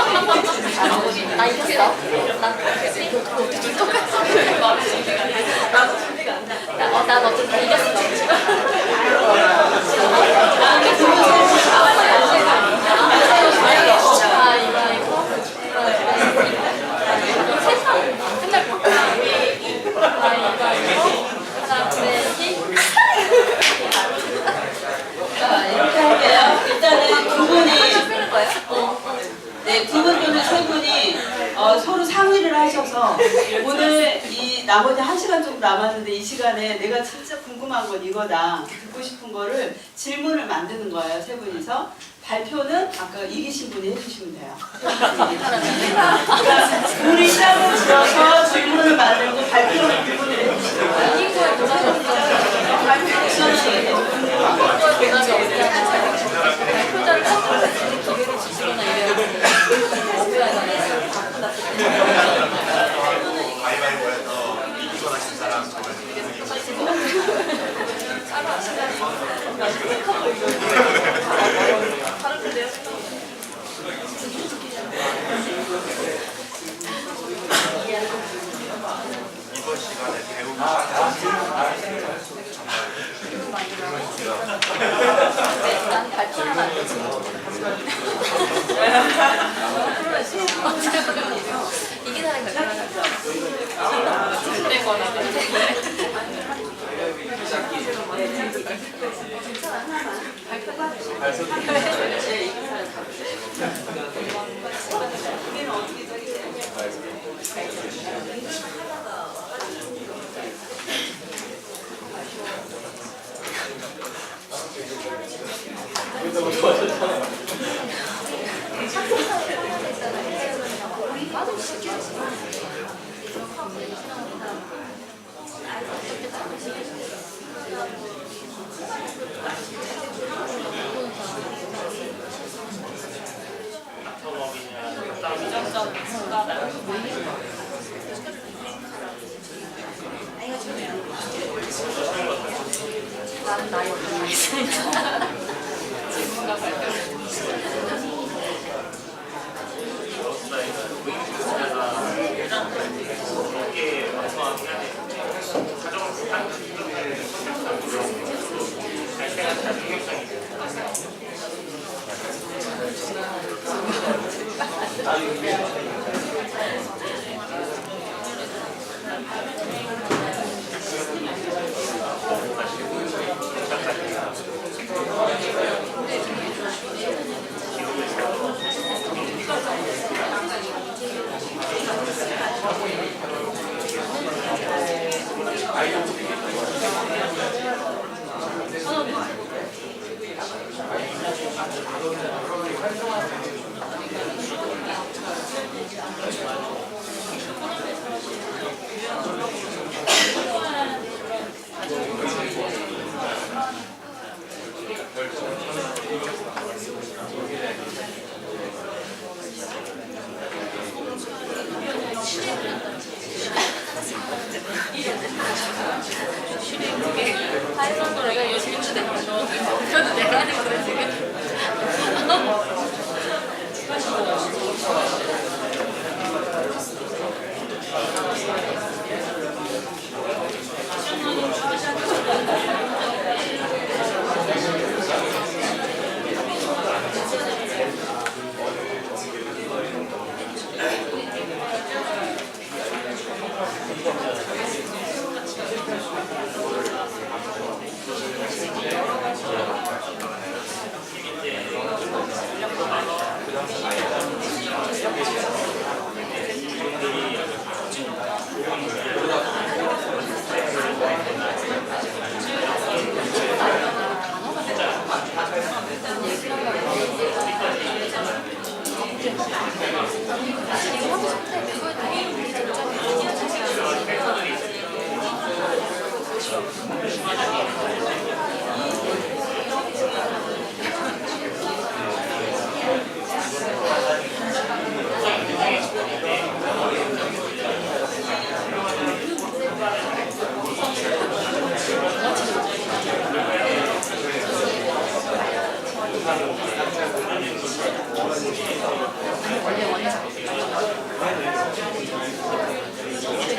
나 이겼어. 나도 준비가 안 돼. 난 어쨌든 이겼어. 이렇게 할게요. 일단은 두 분 또는 세 분이 서로 상의를 하셔서 오늘 이 나머지 1시간 정도 남았는데 이 시간에 내가 진짜 궁금한 건 이거다. 듣고 싶은 거를 질문을 만드는 거예요. 세 분이서. 발표는 아까 이기신 분이 해주시면 돼요. 우리 짝을 지어서 질문을 만들고 발표는 두 분이 해주시면 돼요. 이긴 거에 도전이 발표 시간이 발표자를 기회를 주시거나 이래야 가위바위보에서 이기거나 진 사람 이번 시간에 배우기 난 발표는 안 되지. 이긴 사람이 발표하는 되거나 발표가 네, 이거 잘 우리는 어떻게 저기 나는 나이 어떻게 있으니까. 질문과 발표. 하이선 노래가 요즘 내가 그래도 내가 하는 거를 지금.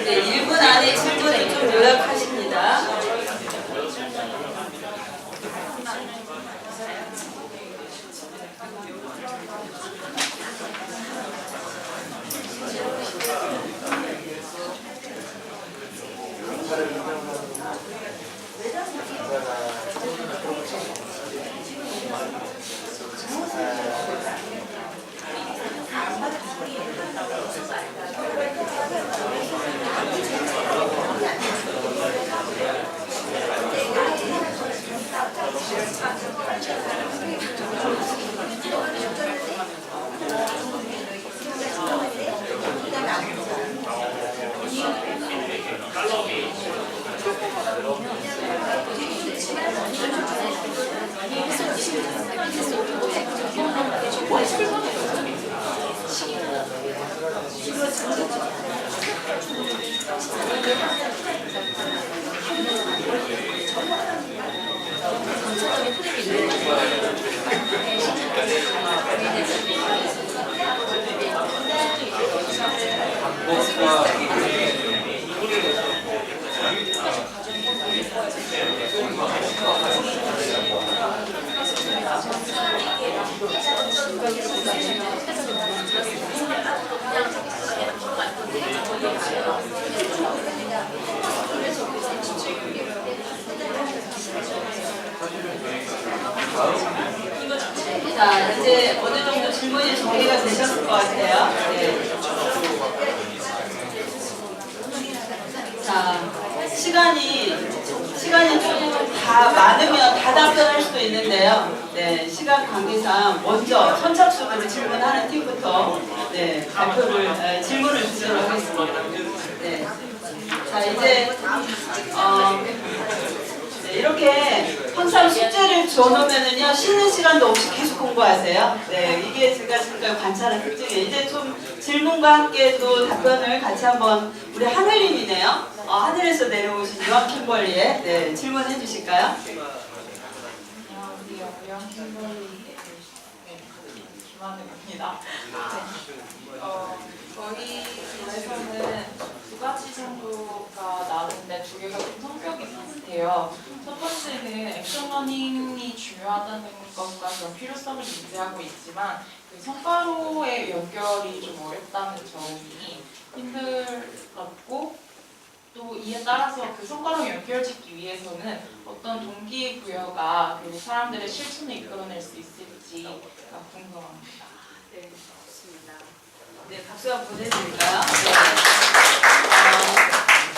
네, 1분 안에 질문을 좀 요약하십니다. 이거 자, 이제 어느 정도 질문이 정리가 되셨을 것 같아요. 네. 자, 시간이 조금 다 많으면 다 답변할 수도 있는데요. 네, 시간 관계상 먼저 선착순으로 질문하는 팀부터 네, 질문을 주도록 하겠습니다. 네. 자, 이제 네, 이렇게 항상 숙제를 줘놓으면은요 쉬는 시간도 없이 계속 공부하세요. 네, 이게 제가 지금까지 관찰한 특징이에요. 이제 좀 질문과 함께 또 답변을 같이 한번 우리 하늘님이네요. 하늘에서 내려오신 유한 킴벌리의 네, 질문해 주실까요? 안녕하세요. 유한 킴벌리의 김하늘입니다. 저희 조에서는 두 가지 정도가 나오는데 두 개가 좀 성격이 비슷해요. 첫 번째는 액션 러닝이 중요하다는 것과 그런 필요성을 인지하고 있지만 그 성과로의 연결이 좀 어렵다는 점이 힘들었고 또 이에 따라서 그 성과로 연결짓기 위해서는 어떤 동기부여가 그 사람들의 실천을 이끌어낼 수 있을지가 궁금합니다. 네, 좋습니다. 네, 박수 한번 보내드릴까요?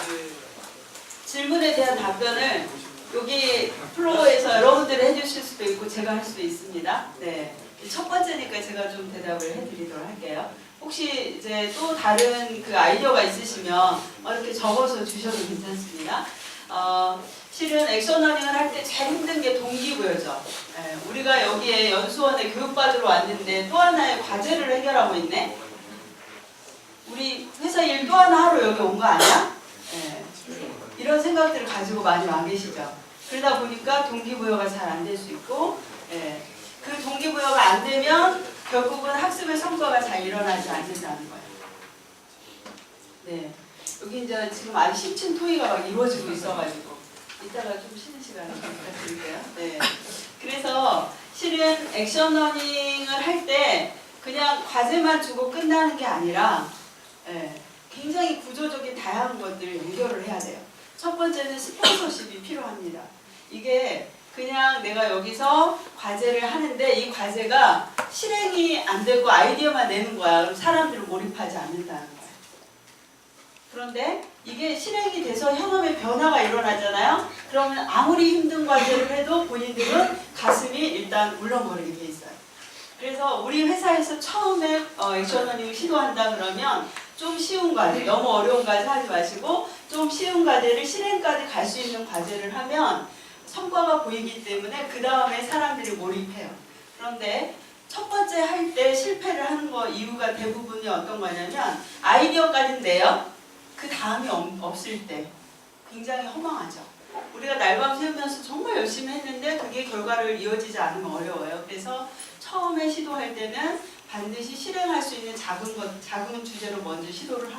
네. 질문에 대한 답변을 여기 플로어에서 여러분들이 해주실 수도 있고 제가 할 수도 있습니다. 네, 첫 번째니까 제가 좀 대답을 해드리도록 할게요. 혹시 이제 또 다른 그 아이디어가 있으시면 이렇게 적어서 주셔도 괜찮습니다. 실은 액션러닝을 할 때 제일 힘든 게 동기부여죠. 예, 우리가 여기에 연수원에 교육받으러 왔는데 또 하나의 과제를 해결하고 있네? 우리 회사 일 또 하나 하러 여기 온 거 아니야? 예, 이런 생각들을 가지고 많이 와 계시죠. 그러다 보니까 동기부여가 잘 안 될 수 있고 예, 그 동기부여가 안 되면 결국은 학습의 성과가 잘 일어나지 않는다는 거예요. 네, 여기 이제 지금 아직 10층 토의가 막 이루어지고 있어가지고 이따가 좀 쉬는 시간을 부탁드릴게요. 네, 그래서 실은 액션러닝을 할 때 그냥 과제만 주고 끝나는 게 아니라 예, 굉장히 구조적인 다양한 것들을 연결을 해야 돼요. 첫 번째는 스폰서십이 필요합니다. 이게 그냥 내가 여기서 과제를 하는데 이 과제가 실행이 안 되고 아이디어만 내는 거야. 그럼 사람들을 몰입하지 않는다는 거야. 그런데 이게 실행이 돼서 현업의 변화가 일어나잖아요. 그러면 아무리 힘든 과제를 해도 본인들은 가슴이 일단 울렁거리게 돼 있어요. 그래서 우리 회사에서 처음에 액션러닝을 시도한다 그러면 좀 쉬운 과제, 너무 어려운 과제 하지 마시고 좀 쉬운 과제를 실행까지 갈 수 있는 과제를 하면 성과가 보이기 때문에 그 다음에 사람들이 몰입해요. 그런데 첫 번째 할 때 실패를 하는 거 이유가 대부분이 어떤 거냐면 아이디어까지는 내요. 그 다음이 없을 때 굉장히 허망하죠. 우리가 날밤 새우면서 정말 열심히 했는데 그게 결과를 이어지지 않으면 어려워요. 그래서 처음에 시도할 때는 반드시 실행할 수 있는 작은 주제로 먼저 시도를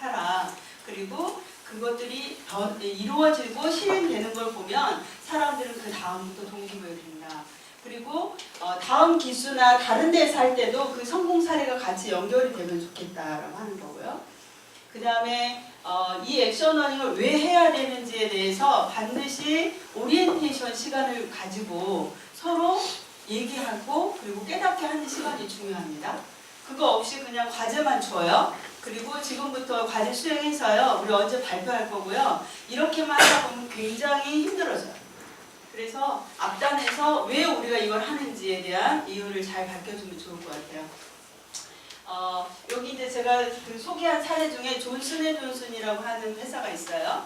하라. 그리고 그것들이 이루어지고 실행되는 걸 보면 사람들은 그 다음부터 동기부여된다. 그리고 다음 기수나 다른 데서 할 때도 그 성공 사례가 같이 연결이 되면 좋겠다라고 하는 거고요. 그 다음에 이 액션러닝을 왜 해야 되는지에 대해서 반드시 오리엔테이션 시간을 가지고 서로 얘기하고 그리고 깨닫게 하는 시간이 중요합니다. 그거 없이 그냥 과제만 줘요. 그리고 지금부터 과제 수행해서요. 우리 언제 발표할 거고요. 이렇게만 하다 보면 굉장히 힘들어져요. 그래서 앞단에서 왜 우리가 이걸 하는지에 대한 이유를 잘 밝혀주면 좋을 것 같아요. 여기 이제 제가 그 소개한 사례 중에 존슨앤존슨이라고 하는 회사가 있어요.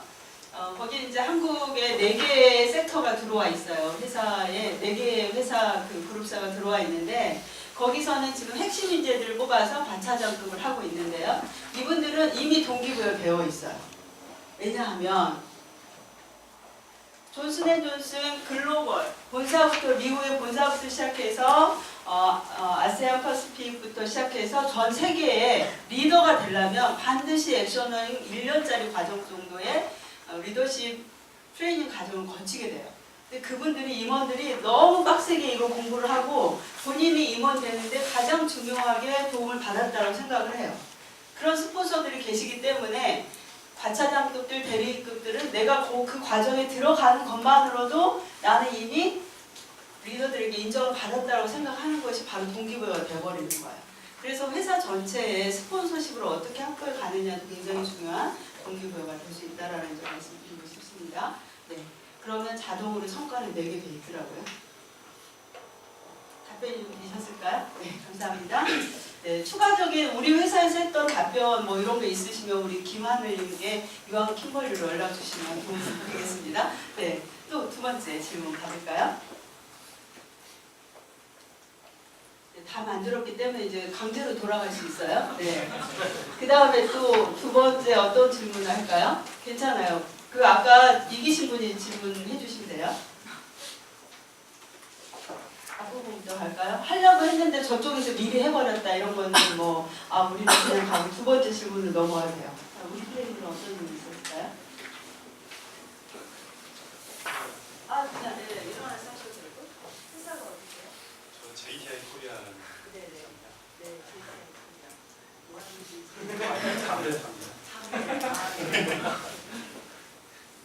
거기 이제 한국에 4개의 섹터가 들어와 있어요. 회사에 4개의 회사 그 그룹사가 들어와 있는데 거기서는 지금 핵심 인재들을 뽑아서 과차장급을 하고 있는데요. 이분들은 이미 동기부여 되어 있어요. 왜냐하면 존슨앤존슨 글로벌 본사부터 미국의 본사부터 시작해서 아세안 퍼시픽부터 시작해서 전 세계의 리더가 되려면 반드시 액션러닝 1년짜리 과정 정도의 리더십 트레이닝 과정을 거치게 돼요. 근데 그분들이 임원들이 너무 빡세게 이거 공부를 하고 본인이 임원 되는데 가장 중요하게 도움을 받았다고 생각을 해요. 그런 스폰서들이 계시기 때문에 과차장급들, 대리급들은 내가 그 과정에 들어가는 것만으로도 나는 이미 리더들에게 인정을 받았다고 생각하는 것이 바로 동기부여가 돼버리는 거예요. 그래서 회사 전체에 스폰서십으로 어떻게 학교에 가느냐도 굉장히 중요한 동기부여가 될 수 있다는 점 말씀드리고 싶습니다. 네, 그러면 자동으로 성과를 내게 돼 있더라고요. 답변이 좀 되셨을까요? 네, 감사합니다. 네, 추가적인 우리 회사에서 했던 답변 뭐 이런 게 있으시면 우리 김하늘님께 이왕 킴벌리로 연락 주시면 도움이 되겠습니다. 네, 또 두 번째 질문 받을까요? 네, 다 만들었기 때문에 이제 강제로 돌아갈 수 있어요. 네. 그 다음에 또 두 번째 어떤 질문을 할까요? 괜찮아요. 그 아까 이기신 분이 질문해 주시면 돼요. 앞부분부터 할까요? 하려고 했는데 저쪽에서 미리 해버렸다 이런 거는 뭐 우리는 그냥 가고 두 번째 질문으로 넘어가야 돼요. 우리 프레임은 어떤 일이 있었을까요? 그냥 네, 일어나서 하셔도 되고. 회사가 어디세요? 저 JTI 코리아. 네네. 네, JTI 코리아.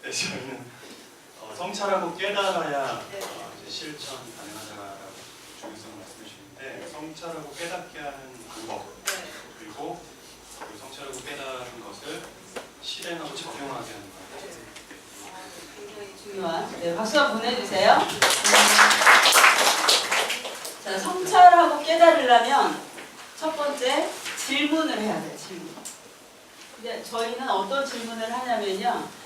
네, 저희는 성찰하고 깨달아야 네. 이제 실천 가능하다라고 중요성을 말씀해 주시는데 성찰하고 깨닫게 하는 방법 네. 그리고 그 성찰하고 깨달은 것을 실행하고 적용하게 하는 방법. 굉장히 중요한. 네, 박수 한번 보내주세요. 자, 성찰하고 깨달으려면 첫 번째 질문을 해야 돼요. 질문. 근데 저희는 어떤 질문을 하냐면요.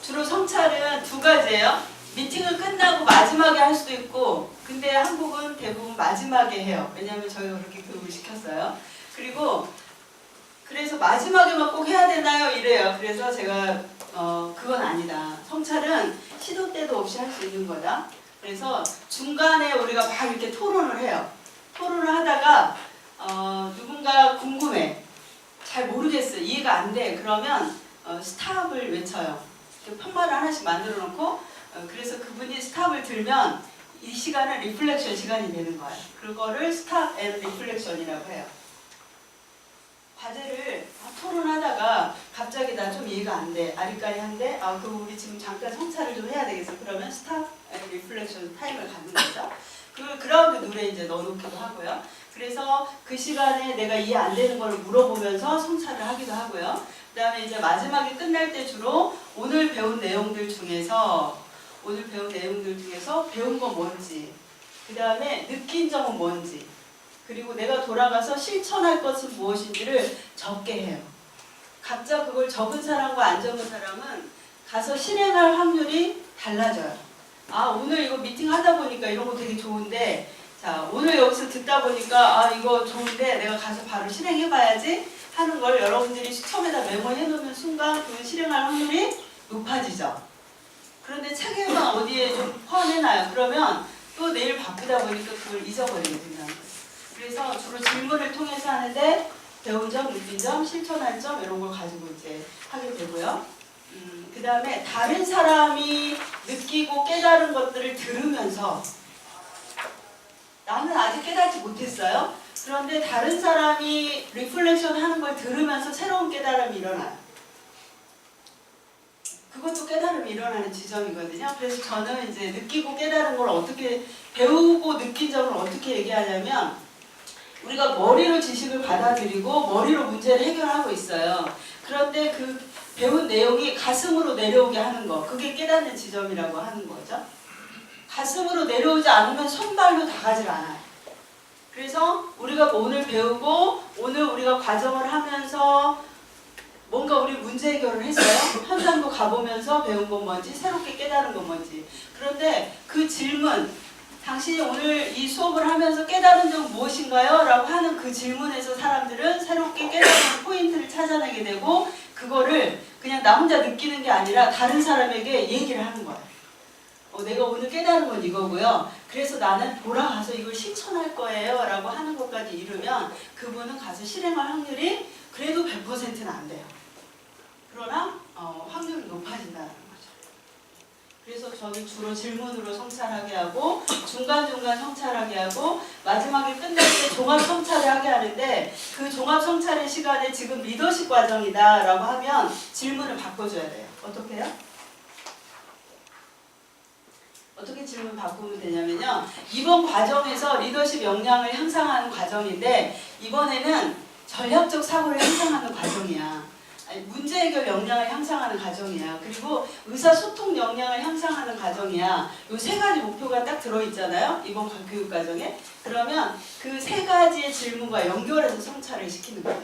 주로 성찰은 두 가지예요. 미팅을 끝나고 마지막에 할 수도 있고, 근데 한국은 대부분 마지막에 해요. 왜냐하면 저희가 그렇게 교육을 시켰어요. 그리고 그래서 마지막에만 꼭 해야 되나요? 이래요. 그래서 제가 그건 아니다. 성찰은 시도 때도 없이 할 수 있는 거다. 그래서 중간에 우리가 막 이렇게 토론을 해요. 토론을 하다가 누군가 궁금해. 잘 모르겠어. 이해가 안 돼. 그러면 스탑을 외쳐요. 이렇게 편말을 하나씩 만들어 놓고 그래서 그분이 스탑을 들면 이 시간은 리플렉션 시간이 되는 거예요. 그거를 스탑 앤 리플렉션이라고 해요. 과제를 토론하다가 갑자기 나 좀 이해가 안 돼. 아리까리한데 그럼 우리 지금 잠깐 성찰을 좀 해야 되겠어. 그러면 스탑 앤 리플렉션 타임을 갖는 거죠. 그 그라운드 노래 이제 넣어놓기도 하고요. 그래서 그 시간에 내가 이해 안 되는 걸 물어보면서 성찰을 하기도 하고요. 그 다음에 이제 마지막에 끝날 때 주로 오늘 배운 내용들 중에서 배운 건 뭔지, 그 다음에 느낀 점은 뭔지, 그리고 내가 돌아가서 실천할 것은 무엇인지를 적게 해요. 각자 그걸 적은 사람과 안 적은 사람은 가서 실행할 확률이 달라져요. 오늘 이거 미팅 하다 보니까 이런 거 되게 좋은데, 자, 오늘 여기서 듣다 보니까 이거 좋은데 내가 가서 바로 실행해봐야지 하는 걸 여러분들이 수첩에다 메모해 놓는 순간 그 실행할 확률이 높아지죠. 그런데 책에만 어디에 좀 포함해놔요. 그러면 또 내일 바쁘다 보니까 그걸 잊어버리게 된다는 거예요. 그래서 주로 질문을 통해서 하는데 배운 점, 느낀 점, 실천할 점 이런 걸 가지고 이제 하게 되고요. 그 다음에 다른 사람이 느끼고 깨달은 것들을 들으면서 나는 아직 깨닫지 못했어요. 그런데 다른 사람이 리플렉션 하는 걸 들으면서 새로운 깨달음이 일어나요. 그것도 깨달음이 일어나는 지점이거든요. 그래서 저는 이제 느끼고 깨달은 걸 어떻게 배우고 느낀 점을 어떻게 얘기하냐면 우리가 머리로 지식을 받아들이고 머리로 문제를 해결하고 있어요. 그런데 그 배운 내용이 가슴으로 내려오게 하는 거, 그게 깨닫는 지점이라고 하는 거죠. 가슴으로 내려오지 않으면 손발로 다 가질 않아요. 그래서 우리가 오늘 배우고 오늘 우리가 과정을 하면서 뭔가 우리 문제 해결을 했어요. 현장도 가보면서 배운 건 뭔지, 새롭게 깨달은 건 뭔지. 그런데 그 질문, 당신이 오늘 이 수업을 하면서 깨달은 점 무엇인가요? 라고 하는 그 질문에서 사람들은 새롭게 깨달은 포인트를 찾아내게 되고 그거를 그냥 나 혼자 느끼는 게 아니라 다른 사람에게 얘기를 하는 거예요. 내가 오늘 깨달은 건 이거고요. 그래서 나는 돌아가서 이걸 실천할 거예요. 라고 하는 것까지 이루면 그분은 가서 실행할 확률이 그래도 100%는 안 돼요. 그러나 확률이 높아진다는 거죠. 그래서 저는 주로 질문으로 성찰하게 하고 중간중간 성찰하게 하고 마지막에 끝날 때 종합 성찰을 하게 하는데 그 종합 성찰의 시간에 지금 리더십 과정이다 라고 하면 질문을 바꿔줘야 돼요. 어떻게 해요? 어떻게 질문 바꾸면 되냐면요. 이번 과정에서 리더십 역량을 향상하는 과정인데 이번에는 전략적 사고를 향상하는 과정이야. 아니, 문제 해결 역량을 향상하는 과정이야. 그리고 의사소통 역량을 향상하는 과정이야. 이 세 가지 목표가 딱 들어있잖아요. 이번 교육 과정에. 그러면 그 세 가지의 질문과 연결해서 성찰을 시키는 거야.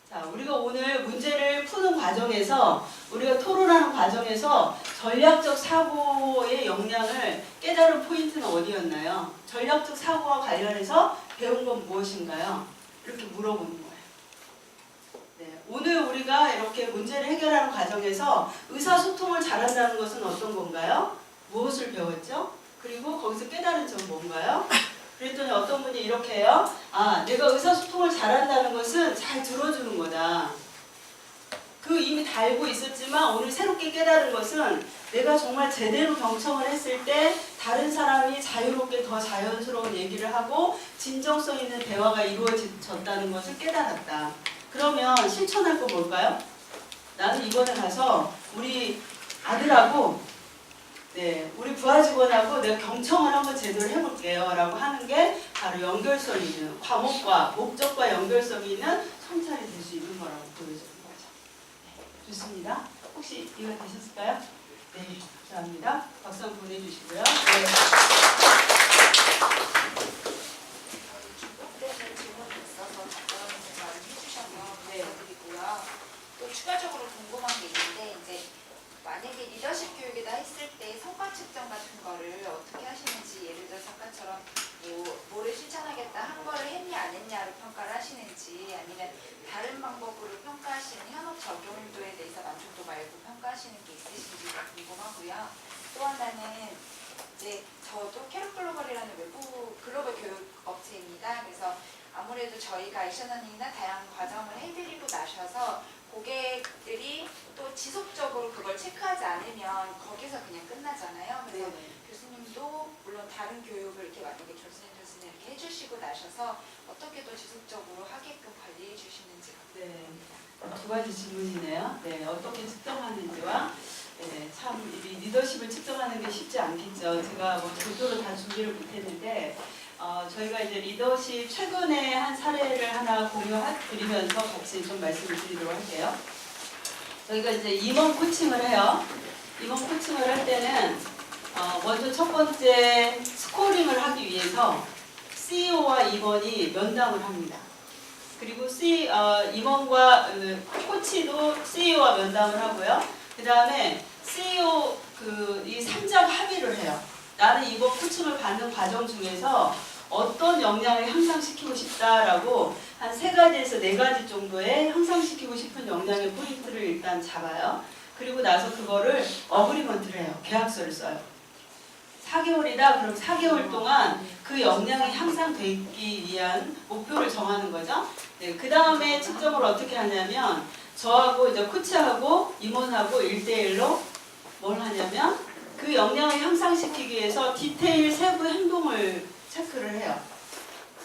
자, 우리가 오늘 문제를 푸는 과정에서 우리가 토론하는 과정에서 전략적 사고의 역량을 깨달은 포인트는 어디였나요? 전략적 사고와 관련해서 배운 건 무엇인가요? 이렇게 물어보는 거예요. 네, 오늘 우리가 이렇게 문제를 해결하는 과정에서 의사소통을 잘한다는 것은 어떤 건가요? 무엇을 배웠죠? 그리고 거기서 깨달은 점 뭔가요? 그랬더니 어떤 분이 이렇게 해요. 아, 내가 의사소통을 잘한다는 것은 잘 들어주는 거다. 그 이미 다 알고 있었지만 오늘 새롭게 깨달은 것은 내가 정말 제대로 경청을 했을 때 다른 사람이 자유롭게 더 자연스러운 얘기를 하고 진정성 있는 대화가 이루어졌다는 것을 깨달았다. 그러면 실천할 거 뭘까요? 나는 이번에 가서 우리 아들하고 우리 부하 직원하고 내가 경청을 한번 제대로 해볼게요 라고 하는 게 바로 연결성이 있는 과목과 목적과 연결성이 있는 성찰이 될 수 있는 거라고 보여지는 거죠. 네, 좋습니다. 혹시 이해가 되셨을까요? 네, 감사합니다. 박수 한번 보내주시고요. 네. 중복되는 질문이 있어서 답변을 해주셔서 감사드리고요. 또 추가적으로 궁금한 게 있는데 이제 만약에 리더십 교육에다 했을 때 성과 측정 같은 거를 어떻게 하시는지 예를 들어서 아까처럼 뭐를 실천하겠다 한 거를 했냐 안 했냐로 평가를 하시는지 아니면 다른 방법으로 평가하시는 현업 적용도에 대해서 만족도 말고 평가하시는 게 있으신지가 궁금하고요. 또 하나는 이제 저도 캐럿 글로벌이라는 외부 글로벌 교육 업체입니다. 그래서 아무래도 저희가 액션러닝이나 다양한 과정을 해드리고 나셔서 고객들이 또 지속적으로 그걸 체크하지 않으면 거기서 그냥 끝나잖아요. 그래서 교수님도 물론 다른 교육을 이렇게 만약에 교수님 이렇게 해주시고 나셔서 어떻게 또 지속적으로 하게끔 관리해 주시는지 궁금합니다. 두 가지 질문이네요. 네, 어떻게 측정하는지와 참 리더십을 측정하는 게 쉽지 않겠죠. 제가 뭐 별도로 다 준비를 못했는데 저희가 이제 리더십 최근에 한 사례를 하나 공유드리면서 같이 좀 말씀을 드리도록 할게요. 저희가 이제 임원 코칭을 해요. 임원 코칭을 할 때는 먼저 첫 번째 스코링을 하기 위해서 CEO와 임원이 면담을 합니다. 그리고 임원과 코치도 CEO와 면담을 하고요. 그 다음에 CEO 이 3자가 합의를 해요. 나는 이번 코칭을 받는 과정 중에서 어떤 역량을 향상시키고 싶다라고 한 3가지에서 4가지 정도의 향상시키고 싶은 역량의 포인트를 일단 잡아요. 그리고 나서 그거를 어그리먼트를 해요. 계약서를 써요. 4개월이다. 그럼 4개월 동안 그 역량이 향상되기 위한 목표를 정하는 거죠. 네, 그 다음에 측정을 어떻게 하냐면 저하고 이제 코치하고 임원하고 1대1로 뭘 하냐면 그 역량을 향상시키기 위해서 디테일 세부 행동을 체크를 해요.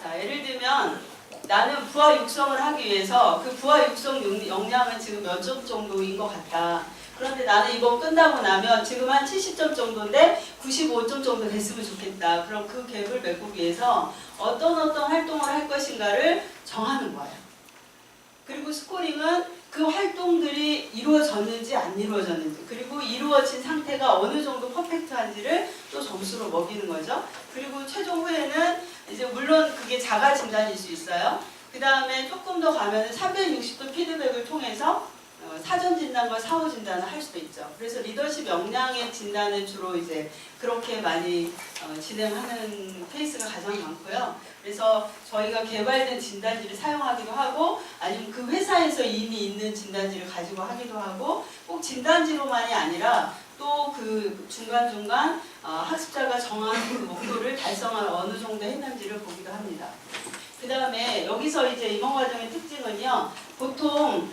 자, 예를 들면 나는 부하 육성을 하기 위해서 그 부하 육성 역량은 지금 몇 점 정도인 것 같다. 그런데 나는 이번 끝나고 나면 지금 한 70점 정도인데 95점 정도 됐으면 좋겠다. 그럼 그 갭을 메꾸기 위해서 어떤 활동을 할 것인가를 정하는 거예요. 그리고 스코링은 그 활동들이 이루어졌는지 안 이루어졌는지 그리고 이루어진 상태가 어느 정도 퍼펙트한지를 또 점수로 먹이는 거죠. 그리고 최종 후에는 이제 물론 그게 자가 진단일 수 있어요. 그 다음에 조금 더 가면 360도 피드백을 통해서 사전 진단과 사후 진단을 할 수도 있죠. 그래서 리더십 역량의 진단은 주로 이제 그렇게 많이 진행하는 케이스가 가장 많고요. 그래서 저희가 개발된 진단지를 사용하기도 하고 아니면 그 회사에서 이미 있는 진단지를 가지고 하기도 하고 꼭 진단지로만이 아니라 또 그 중간중간 학습자가 정한 그 목표를 달성을 어느 정도 했는지를 보기도 합니다. 그 다음에 여기서 이제 임원 과정의 특징은요. 보통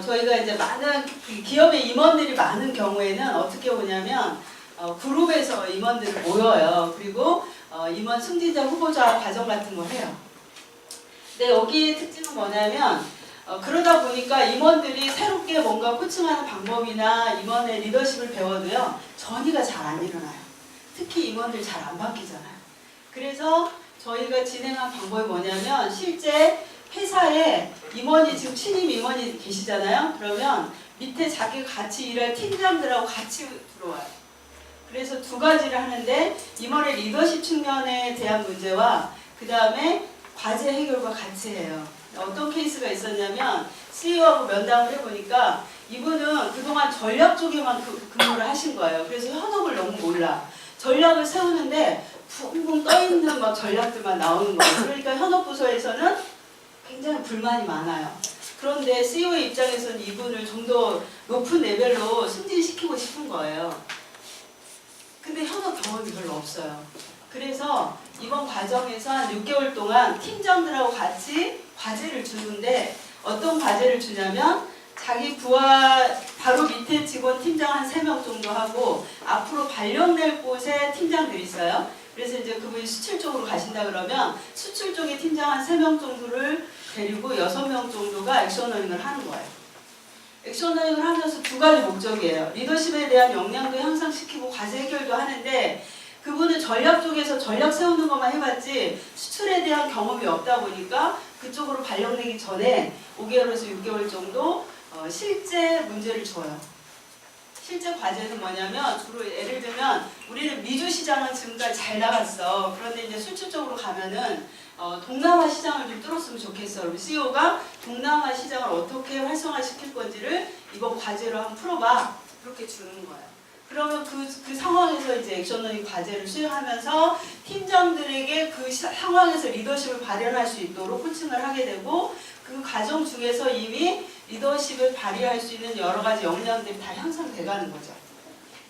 저희가 이제 많은 기업의 임원들이 많은 경우에는 어떻게 오냐면 그룹에서 임원들이 모여요. 그리고 임원 승진자 후보자 과정 같은 걸 해요. 근데 여기의 특징은 뭐냐면 그러다 보니까 임원들이 새롭게 뭔가 코칭하는 방법이나 임원의 리더십을 배워도요, 전이가 잘 안 일어나요. 특히 임원들 잘 안 바뀌잖아요. 그래서 저희가 진행한 방법이 뭐냐면, 실제 회사에 임원이 지금 신임 임원이 계시잖아요. 그러면 밑에 자기가 같이 일할 팀장들하고 같이 들어와요. 그래서 두 가지를 하는데, 임원의 리더십 측면에 대한 문제와 그 다음에 과제 해결과 같이 해요. 어떤 케이스가 있었냐면, CEO하고 면담을 해보니까 이분은 그동안 전략 쪽에만 근무를 하신 거예요. 그래서 현업을 너무 몰라. 전략을 세우는데 붕붕 떠있는 막 전략들만 나오는 거예요. 그러니까 현업부서에서는 굉장히 불만이 많아요. 그런데 CEO의 입장에서는 이분을 좀 더 높은 레벨로 승진시키고 싶은 거예요. 근데 현업 경험이 별로 없어요. 그래서 이번 과정에서 한 6개월 동안 팀장들하고 같이 과제를 주는데, 어떤 과제를 주냐면, 자기 부하 바로 밑에 직원 팀장 한 3명 정도 하고, 앞으로 발령낼 곳에 팀장들이 있어요. 그래서 이제 그분이 수출 쪽으로 가신다 그러면 수출 쪽에 팀장 한 3명 정도를 데리고 6명 정도가 액션러닝을 하는 거예요. 액션러닝을 하면서 두 가지 목적이에요. 리더십에 대한 역량도 향상시키고 과제 해결도 하는데, 그분은 전략 쪽에서 전략 세우는 것만 해봤지 수출에 대한 경험이 없다 보니까 그쪽으로 발령내기 전에 5개월에서 6개월 정도 실제 문제를 줘요. 실제 과제는 뭐냐면, 주로 예를 들면 우리는 미주 시장은 지금까지 잘 나갔어. 그런데 이제 수출 쪽으로 가면은 동남아 시장을 좀 뚫었으면 좋겠어. 그럼 CEO가 동남아 시장을 어떻게 활성화시킬 건지를 이번 과제로 한번 풀어봐. 그렇게 주는 거예요. 그러면 그 상황에서 이제 액션러닝 과제를 수행하면서 팀장들에게 그 상황에서 리더십을 발현할 수 있도록 코칭을 하게 되고, 그 과정 중에서 이미 리더십을 발휘할 수 있는 여러 가지 역량들이 다 향상돼 가는 거죠.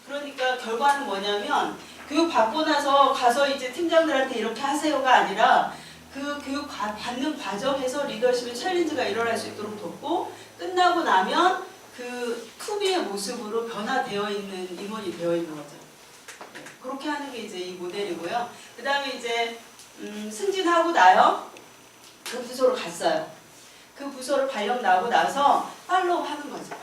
그러니까 결과는 뭐냐면, 교육 받고 나서 가서 이제 팀장들한테 이렇게 하세요가 아니라, 그 교육 받는 과정에서 리더십의 챌린지가 일어날 수 있도록 돕고, 끝나고 나면 그 투비의 모습으로 변화되어 있는 임원이 되어 있는 거죠. 네, 그렇게 하는 게 이제 이 모델이고요. 그 다음에 이제 승진하고 나요. 그 부서로 갔어요. 그 부서를 발령 나고 나서 팔로우 하는 거죠.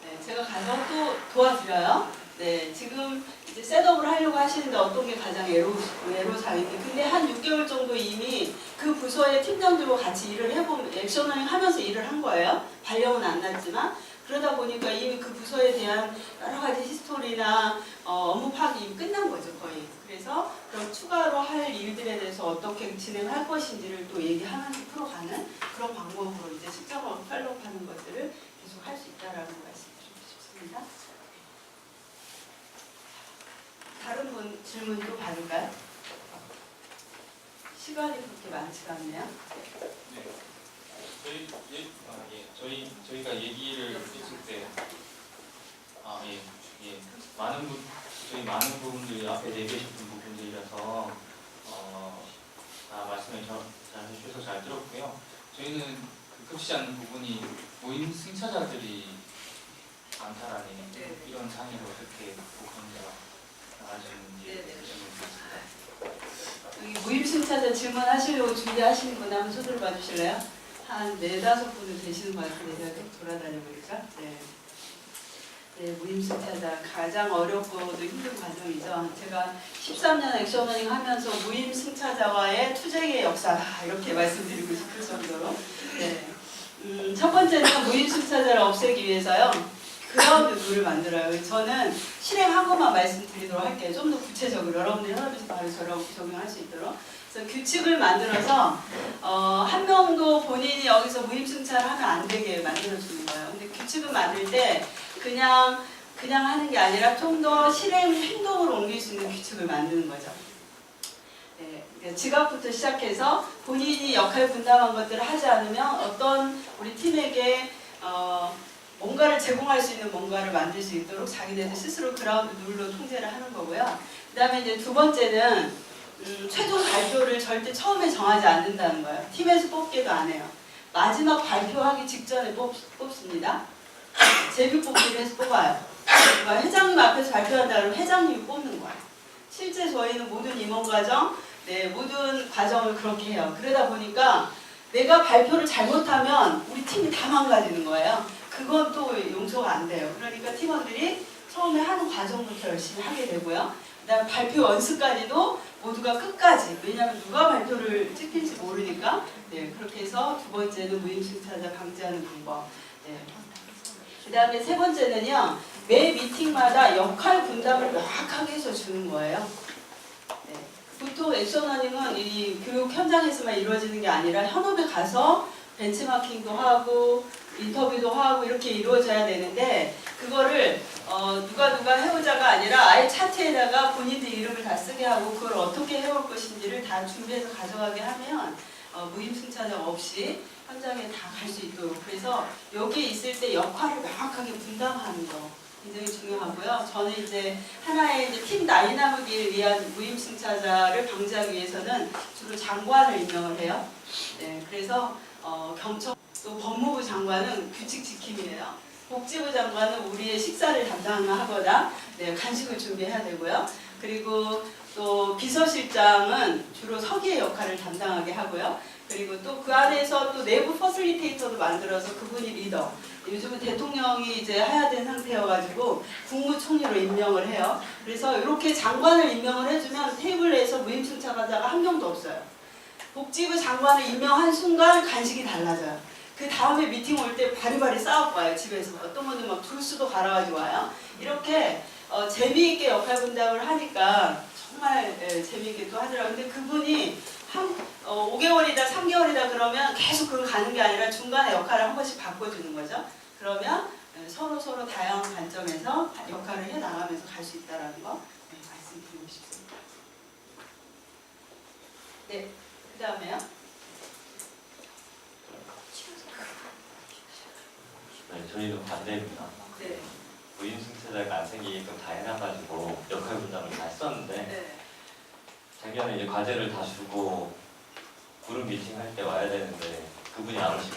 네, 제가 가서 또 도와드려요. 네, 지금 이제 셋업을 하려고 하시는데 어떤 게 가장 애로사항인지. 근데 한 6개월 정도 이미 그 부서의 팀장들과 같이 일을 해보면, 액션러닝 하면서 일을 한 거예요. 발령은 안 났지만. 그러다 보니까 이미 그 부서에 대한 여러 가지 히스토리나 업무 파악이 이미 끝난 거죠, 거의. 그래서 그런 추가로 할 일들에 대해서 어떻게 진행할 것인지를 또 얘기하면서 풀어가는 그런 방법으로 이제 실장으로 팔로우하는 것들을 계속 할 수 있다라는 말씀드리고 싶습니다. 다른 분 질문 또 받을까요? 시간이 그렇게 많지가 않네요. 저희가 얘기를 했을 때 많은 부분들이 앞에 얘기하셨던 부분들이라서 다 말씀을 잘 해주셔서 잘 들었고요. 저희는 급지 않는 부분이 모임 승차자들이 많다라는 이런 장애를 어떻게 극복하는가 나갈 수 있는지 여기 무임 승차자 질문하시려고 준비하시는 분 한번 손을 봐주실래요? 한 4-5분은 되시는 것 같은데 제가 계속 돌아다녀 보니까. 네, 무임 승차자 가장 어렵고도 힘든 과정이죠. 제가 13년 액션러닝 하면서 무임 승차자와의 투쟁의 역사다 이렇게 말씀드리고 싶을 정도로. 네. 첫 번째는 무임 승차자를 없애기 위해서요. 그라운드 룰을 만들어요. 저는 실행한 것만 말씀드리도록 할게요. 좀 더 구체적으로 여러분들이 현업에서 바로 적용할 수 있도록. 그래서 규칙을 만들어서 한 명도 본인이 여기서 무임승차를 하면 안 되게 만들어주는 거예요. 근데 규칙을 만들 때 그냥 하는 게 아니라 좀 더 실행 행동으로 옮길 수 있는 규칙을 만드는 거죠. 네, 지각부터 시작해서 본인이 역할 분담한 것들을 하지 않으면 어떤 우리 팀에게 뭔가를 제공할 수 있는 뭔가를 만들 수 있도록 자기네들 스스로 그라운드 룰로 통제를 하는 거고요. 그 다음에 이제 두 번째는 최종 발표를 절대 처음에 정하지 않는다는 거예요. 팀에서 뽑기도 안 해요. 마지막 발표하기 직전에 뽑습니다. 제비 뽑기를 해서 뽑아요. 그러니까 회장님 앞에서 발표한다 그러면 회장님이 뽑는 거예요. 실제 저희는 모든 임원 과정, 모든 과정을 그렇게 해요. 그러다 보니까 내가 발표를 잘못하면 우리 팀이 다 망가지는 거예요. 그건 또 용서가 안 돼요. 그러니까 팀원들이 처음에 하는 과정부터 열심히 하게 되고요. 그다음에 발표 연습까지도 모두가 끝까지, 왜냐하면 누가 발표를 찍힐지 모르니까, 네, 그렇게 해서 두 번째는 무임승차자 방지하는 방법. 네. 그다음에 세 번째는요, 매 미팅마다 역할 분담을 명확하게 해서 주는 거예요. 네. 보통 액션러닝은 이 교육 현장에서만 이루어지는 게 아니라 현업에 가서 벤치마킹도 하고 인터뷰도 하고 이렇게 이루어져야 되는데, 그거를 누가 해오자가 아니라 아예 차트에다가 본인들 이름을 다 쓰게 하고 그걸 어떻게 해올 것인지를 다 준비해서 가져가게 하면 무임승차자 없이 현장에 다 갈 수 있도록, 그래서 여기 있을 때 역할을 명확하게 분담하는 거 굉장히 중요하고요. 저는 이제 하나의 이제 팀 다이나믹을 위한 무임승차자를 방지하기 위해서는 주로 장관을 임명을 해요. 네, 그래서 경청, 또 법무부 장관은 규칙 지킴이에요. 복지부 장관은 우리의 식사를 담당하거나, 네, 간식을 준비해야 되고요. 그리고 또 비서실장은 주로 서기의 역할을 담당하게 하고요. 그리고 또 그 안에서 또 내부 퍼실리테이터도 만들어서 그분이 리더. 요즘은 대통령이 이제 하야된 상태여가지고 국무총리로 임명을 해요. 그래서 이렇게 장관을 임명을 해주면 테이블에서 무임승차자가 한 명도 없어요. 복지부 장관을 임명한 순간 간식이 달라져요. 그 다음에 미팅 올 때 바리바리 싸우고 와요. 집에서 어떤 분은 막 줄수도 갈아가지고 와요. 이렇게 재미있게 역할 분담을 하니까 정말 재미있게 또 하더라고요. 근데 그분이 5개월이다 3개월이다 그러면 계속 그걸 가는 게 아니라 중간에 역할을 한 번씩 바꿔주는 거죠. 그러면 서로 다양한 관점에서 역할을 해나가면서 갈 수 있다는 거, 네, 말씀드리고 싶습니다. 네, 그 다음에요. 네, 저희는 반대입니다. 네. 무임승차자가 안 생기게끔 다 해놔가지고 역할 분담을 다 했었는데, 네. 작년에 이제 과제를 다 주고 그룹 미팅 할 때 와야 되는데 그분이 안 오시면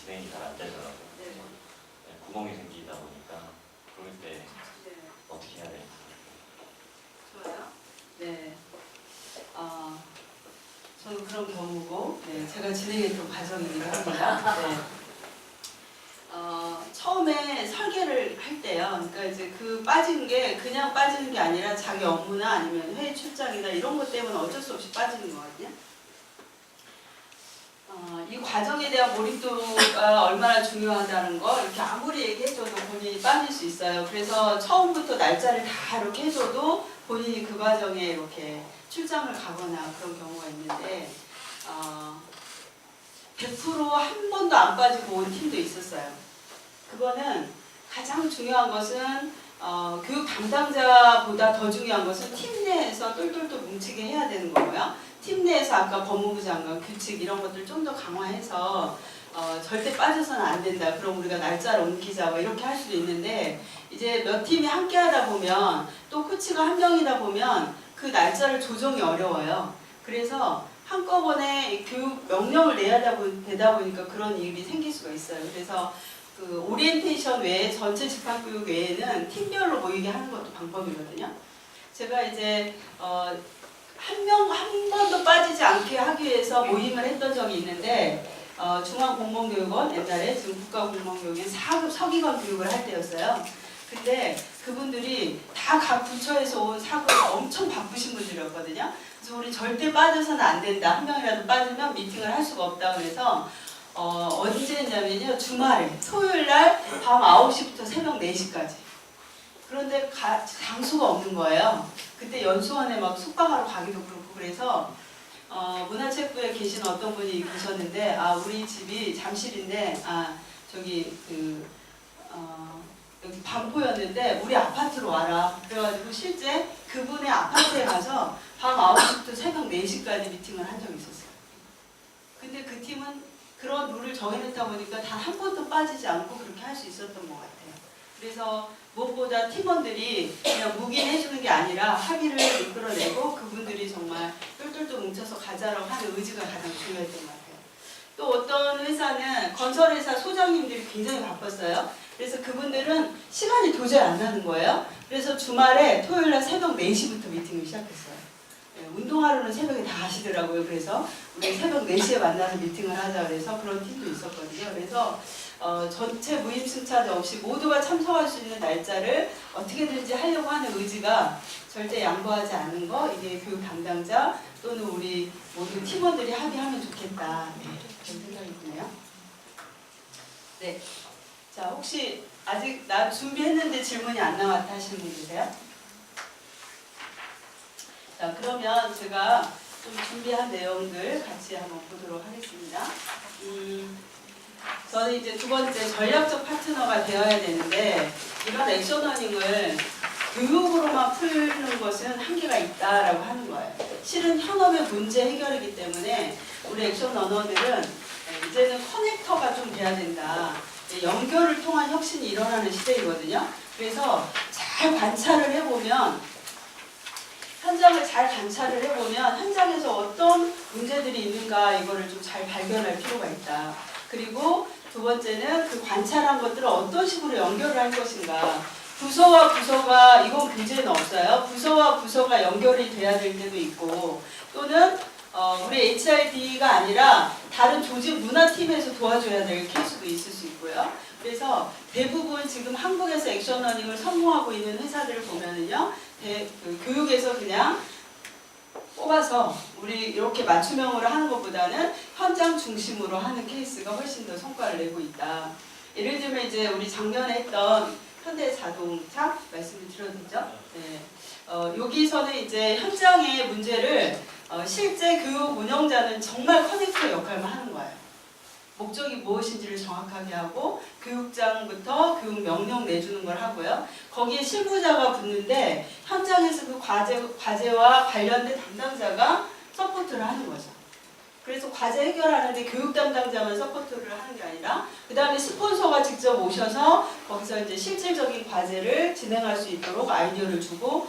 진행이 잘 안 되더라고요. 네. 네, 구멍이 생기다 보니까 그럴 때 네. 어떻게 해야 될지. 좋아요. 네. 저는 그런 경우고, 네, 제가 진행했던 과정이기도 합니다. 네. 처음에 설계를 할 때요. 그러니까 이제 그 빠진 게 그냥 빠지는 게 아니라 자기 업무나 아니면 회의 출장이나 이런 것 때문에 어쩔 수 없이 빠지는 거거든요. 이 과정에 대한 몰입도가 얼마나 중요하다는 거 이렇게 아무리 얘기해줘도 본인이 빠질 수 있어요. 그래서 처음부터 날짜를 다 이렇게 해줘도 본인이 그 과정에 이렇게 출장을 가거나 그런 경우가 있는데 100% 한 번도 안 빠지고 온 팀도 있었어요. 그거는 가장 중요한 것은 교육 담당자보다 더 중요한 것은 팀 내에서 똘똘똘 뭉치게 해야 되는 거고요. 팀 내에서 아까 법무부 장관 규칙 이런 것들 좀 더 강화해서 절대 빠져서는 안 된다. 그럼 우리가 날짜를 옮기자 뭐 이렇게 할 수도 있는데, 이제 몇 팀이 함께 하다 보면 또 코치가 한 명이다 보면 그 날짜를 조정이 어려워요. 그래서 한꺼번에 교육 명령을 내야 되다 보니까 그런 일이 생길 수가 있어요. 그래서 그 오리엔테이션 외에 전체 집합교육 외에는 팀별로 모이게 하는 것도 방법이거든요. 제가 이제 한 번도 빠지지 않게 하기 위해서 모임을 했던 적이 있는데, 중앙공무원교육원, 옛날에 지금 국가공무원교육원 4급 서기관 교육을 할 때였어요. 근데 그분들이 다 각 부처에서 온 4급 엄청 바쁘신 분들이었거든요. 그래서 우리 절대 빠져서는 안 된다. 한 명이라도 빠지면 미팅을 할 수가 없다. 그래서 언제 했냐면요. 주말에 토요일날 밤 9시부터 새벽 4시까지. 그런데 장소가 없는 거예요. 그때 연수원에 막 숙박하러 가기도 그렇고, 그래서 문화체육부에 계신 어떤 분이 계셨는데, 우리 집이 잠실인데 여기 반포였는데 우리 아파트로 와라. 그래가지고 실제 그분의 아파트에 가서 밤 9시부터 새벽 4시까지 미팅을 한 적이 있었어요. 근데 그 팀은 그런 룰을 정해놓다 보니까 단 한 번도 빠지지 않고 그렇게 할 수 있었던 것 같아요. 그래서 무엇보다 팀원들이 그냥 묵인해주는 게 아니라 합의를 이끌어내고 그분들이 정말 똘똘똘 뭉쳐서 가자라고 하는 의지가 가장 중요했던 것 같아요. 또 어떤 회사는 건설회사 소장님들이 굉장히 바빴어요. 그래서 그분들은 시간이 도저히 안 나는 거예요. 그래서 주말에 토요일날 새벽 4시부터 미팅을 시작했어요. 운동하러는 새벽에 다 가시더라고요. 그래서 우리 새벽 4시에 만나서 미팅을 하자 그래서 그런 팀도 있었거든요. 그래서 전체 무임승차자 없이 모두가 참석할 수 있는 날짜를 어떻게든지 하려고 하는 의지가 절대 양보하지 않는 거, 이게 교육 담당자 또는 우리 모든 팀원들이 합의하면 좋겠다. 네, 그런 생각이 드네요. 네, 자 혹시 아직 나 준비했는데 질문이 안 나왔다 하시는 분 계세요? 자 그러면 제가 좀 준비한 내용들 같이 한번 보도록 하겠습니다. 저는 이제 두 번째 전략적 파트너가 되어야 되는데 이런 액션러닝을 교육으로만 풀는 것은 한계가 있다라고 하는 거예요. 실은 현업의 문제 해결이기 때문에 우리 액션러너들은 이제는 커넥터가 좀 돼야 된다. 연결을 통한 혁신이 일어나는 시대이거든요. 그래서 잘 관찰을 해보면 현장을 잘 관찰을 해보면 현장에서 어떤 문제들이 있는가 이거를 좀 잘 발견할 필요가 있다. 그리고 두 번째는 그 관찰한 것들을 어떤 식으로 연결을 할 것인가. 부서와 부서가 이건 문제는 없어요. 부서와 부서가 연결이 돼야 될 때도 있고 또는 우리 HRD가 아니라 다른 조직 문화팀에서 도와줘야 될 케이스도 있을 수 있고요. 그래서 대부분 지금 한국에서 액션러닝을 성공하고 있는 회사들을 보면은요, 교육에서 그냥 뽑아서 우리 이렇게 맞춤형으로 하는 것보다는 현장 중심으로 하는 케이스가 훨씬 더 성과를 내고 있다. 예를 들면 이제 우리 작년에 했던 현대자동차 말씀을 드려도 되죠? 네. 여기서는 이제 현장의 문제를 실제 교육 운영자는 정말 커넥터 역할만 하는 거예요. 목적이 무엇인지를 정확하게 하고 교육장부터 교육 명령 내주는 걸 하고요. 거기에 실무자가 붙는데 현장에서 그 과제와 관련된 담당자가 서포트를 하는 거죠. 그래서 과제 해결하는데 교육 담당자만 서포트를 하는 게 아니라 그 다음에 스폰서가 직접 오셔서 거기서 이제 실질적인 과제를 진행할 수 있도록 아이디어를 주고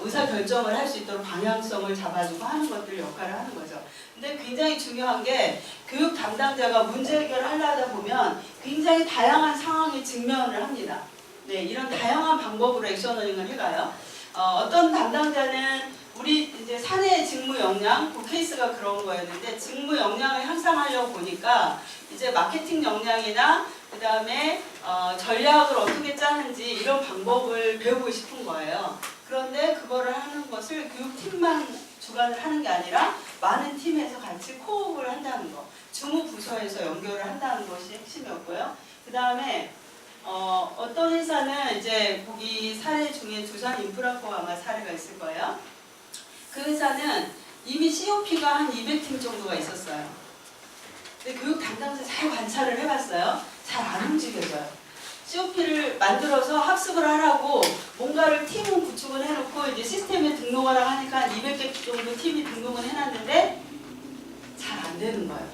의사결정을 할 수 있도록 방향성을 잡아주고 하는 것들 역할을 하는 거죠. 근데 굉장히 중요한 게 교육 담당자가 문제 해결을 하려다 보면 굉장히 다양한 상황에 직면을 합니다. 네, 이런 다양한 방법으로 액션러닝을 해가요. 어떤 담당자는 우리 이제 사내 직무 역량, 그 케이스가 그런 거였는데 직무 역량을 향상하려고 보니까 이제 마케팅 역량이나 그 다음에 전략을 어떻게 짜는지 이런 방법을 배우고 싶은 거예요. 그런데 그거를 하는 것을 교육팀만 주관을 하는 게 아니라 많은 팀에서 같이 코업을 한다는 거, 주무 부서에서 연결을 한다는 것이 핵심이었고요. 그 다음에 어떤 회사는 이제 거기 사례 중에 두산인프라코 아마 사례가 있을 거예요. 그 회사는 이미 COP가 한 200팀 정도가 있었어요. 근데 교육 담당자 잘 관찰을 해봤어요. 잘 안 움직여져요. COP를 만들어서 학습을 하라고 뭔가를 팀은 구축을 해놓고 이제 시스템에 등록하라고 하니까 한 200개 정도 팀이 등록은 해놨는데 잘 안 되는 거예요.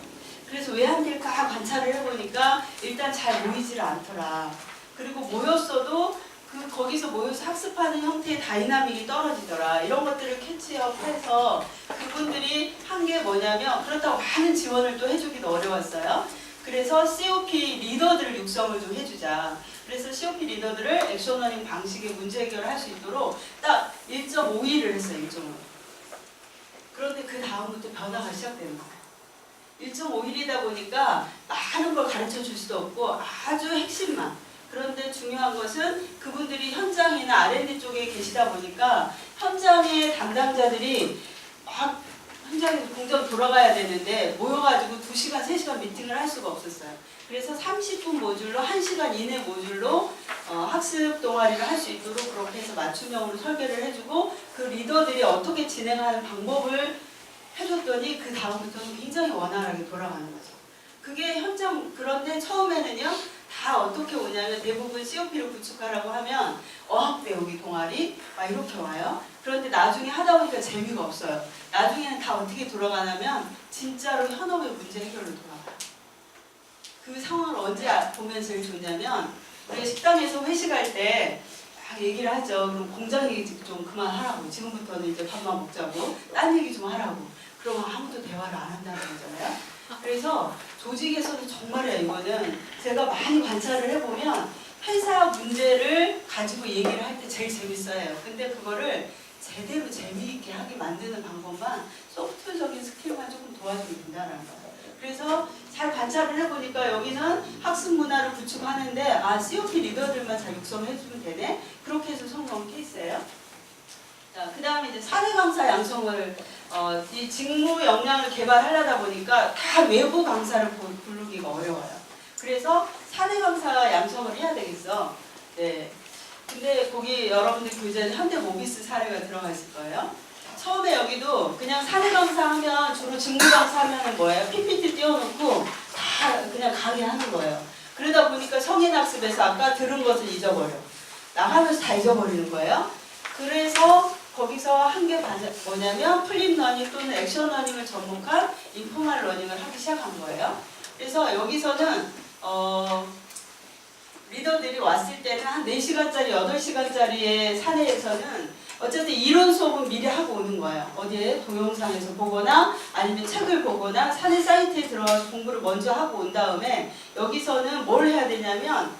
그래서 왜 안 될까 관찰을 해보니까 일단 잘 모이지를 않더라. 그리고 모였어도 거기서 모여서 학습하는 형태의 다이나믹이 떨어지더라. 이런 것들을 캐치업해서 그분들이 한 게 뭐냐면 그렇다고 많은 지원을 또 해주기도 어려웠어요. 그래서 COP 리더들 육성을 좀 해주자. 그래서 COP 리더들을 액션러닝 방식의 문제 해결을 할 수 있도록 딱 1.5일을 했어요. 1.5일. 그런데 그 다음부터 변화가 시작되는 거예요. 1.5일이다 보니까 많은 걸 가르쳐 줄 수도 없고 아주 핵심만. 그런데 중요한 것은 그분들이 현장이나 R&D 쪽에 계시다 보니까 현장의 담당자들이 막 현장에서 공장 돌아가야 되는데 모여가지고 2시간, 3시간 미팅을 할 수가 없었어요. 그래서 30분 모듈로 1시간 이내 모듈로 학습 동아리를 할 수 있도록 그렇게 해서 맞춤형으로 설계를 해주고 그 리더들이 어떻게 진행하는 방법을 해줬더니 그 다음부터는 굉장히 원활하게 돌아가는 거죠. 그게 현장, 그런데 처음에는요 다 어떻게 오냐면 대부분 COP를 구축하라고 하면 어학 배우기 동아리 막 이렇게 와요. 그런데 나중에 하다 보니까 재미가 없어요. 나중에는 다 어떻게 돌아가냐면 진짜로 현업의 문제 해결로 돌아가요. 그 상황을 언제 보면 제일 좋냐면 우리가 식당에서 회식할 때 막 얘기를 하죠. 그럼 공장 얘기 좀 그만하라고. 지금부터는 이제 밥만 먹자고. 딴 얘기 좀 하라고. 그러면 아무도 대화를 안 한다는 거잖아요. 그래서 조직에서는 정말이에요. 이거는 제가 많이 관찰을 해보면 회사 문제를 가지고 얘기를 할 때 제일 재밌어요. 근데 그거를 제대로 재미있게 하게 만드는 방법만 소프트적인 스킬만 조금 도와주면 된다는 거예요. 그래서 잘 관찰을 해보니까 여기는 학습 문화를 구축하는데 아 COP 리더들만 잘 육성해주면 되네. 그렇게 해서 성공한 케이스예요. 자, 그 다음에 이제 사내 강사 양성을 이 직무 역량을 개발하려다 보니까 다 외부 강사를 부르기가 어려워요. 그래서 사내 강사 양성을 해야 되겠어. 네. 근데 거기 여러분들 교재에 현대모비스 사례가 들어가 있을 거예요. 처음에 여기도 그냥 사내 강사 하면 주로 직무 강사 하면은 뭐예요? PPT 띄워놓고 다 그냥 강의하는 거예요. 그러다 보니까 성인학습에서 아까 들은 것을 잊어버려. 나가면서 다 잊어버리는 거예요. 그래서 거기서 한 게 뭐냐면 플립 러닝 또는 액션 러닝을 접목한 인포멀 러닝을 하기 시작한 거예요. 그래서 여기서는 리더들이 왔을 때는 한 4시간짜리, 8시간짜리의 사내에서는 어쨌든 이론 수업은 미리 하고 오는 거예요. 어디에? 동영상에서 보거나 아니면 책을 보거나 사내 사이트에 들어가서 공부를 먼저 하고 온 다음에 여기서는 뭘 해야 되냐면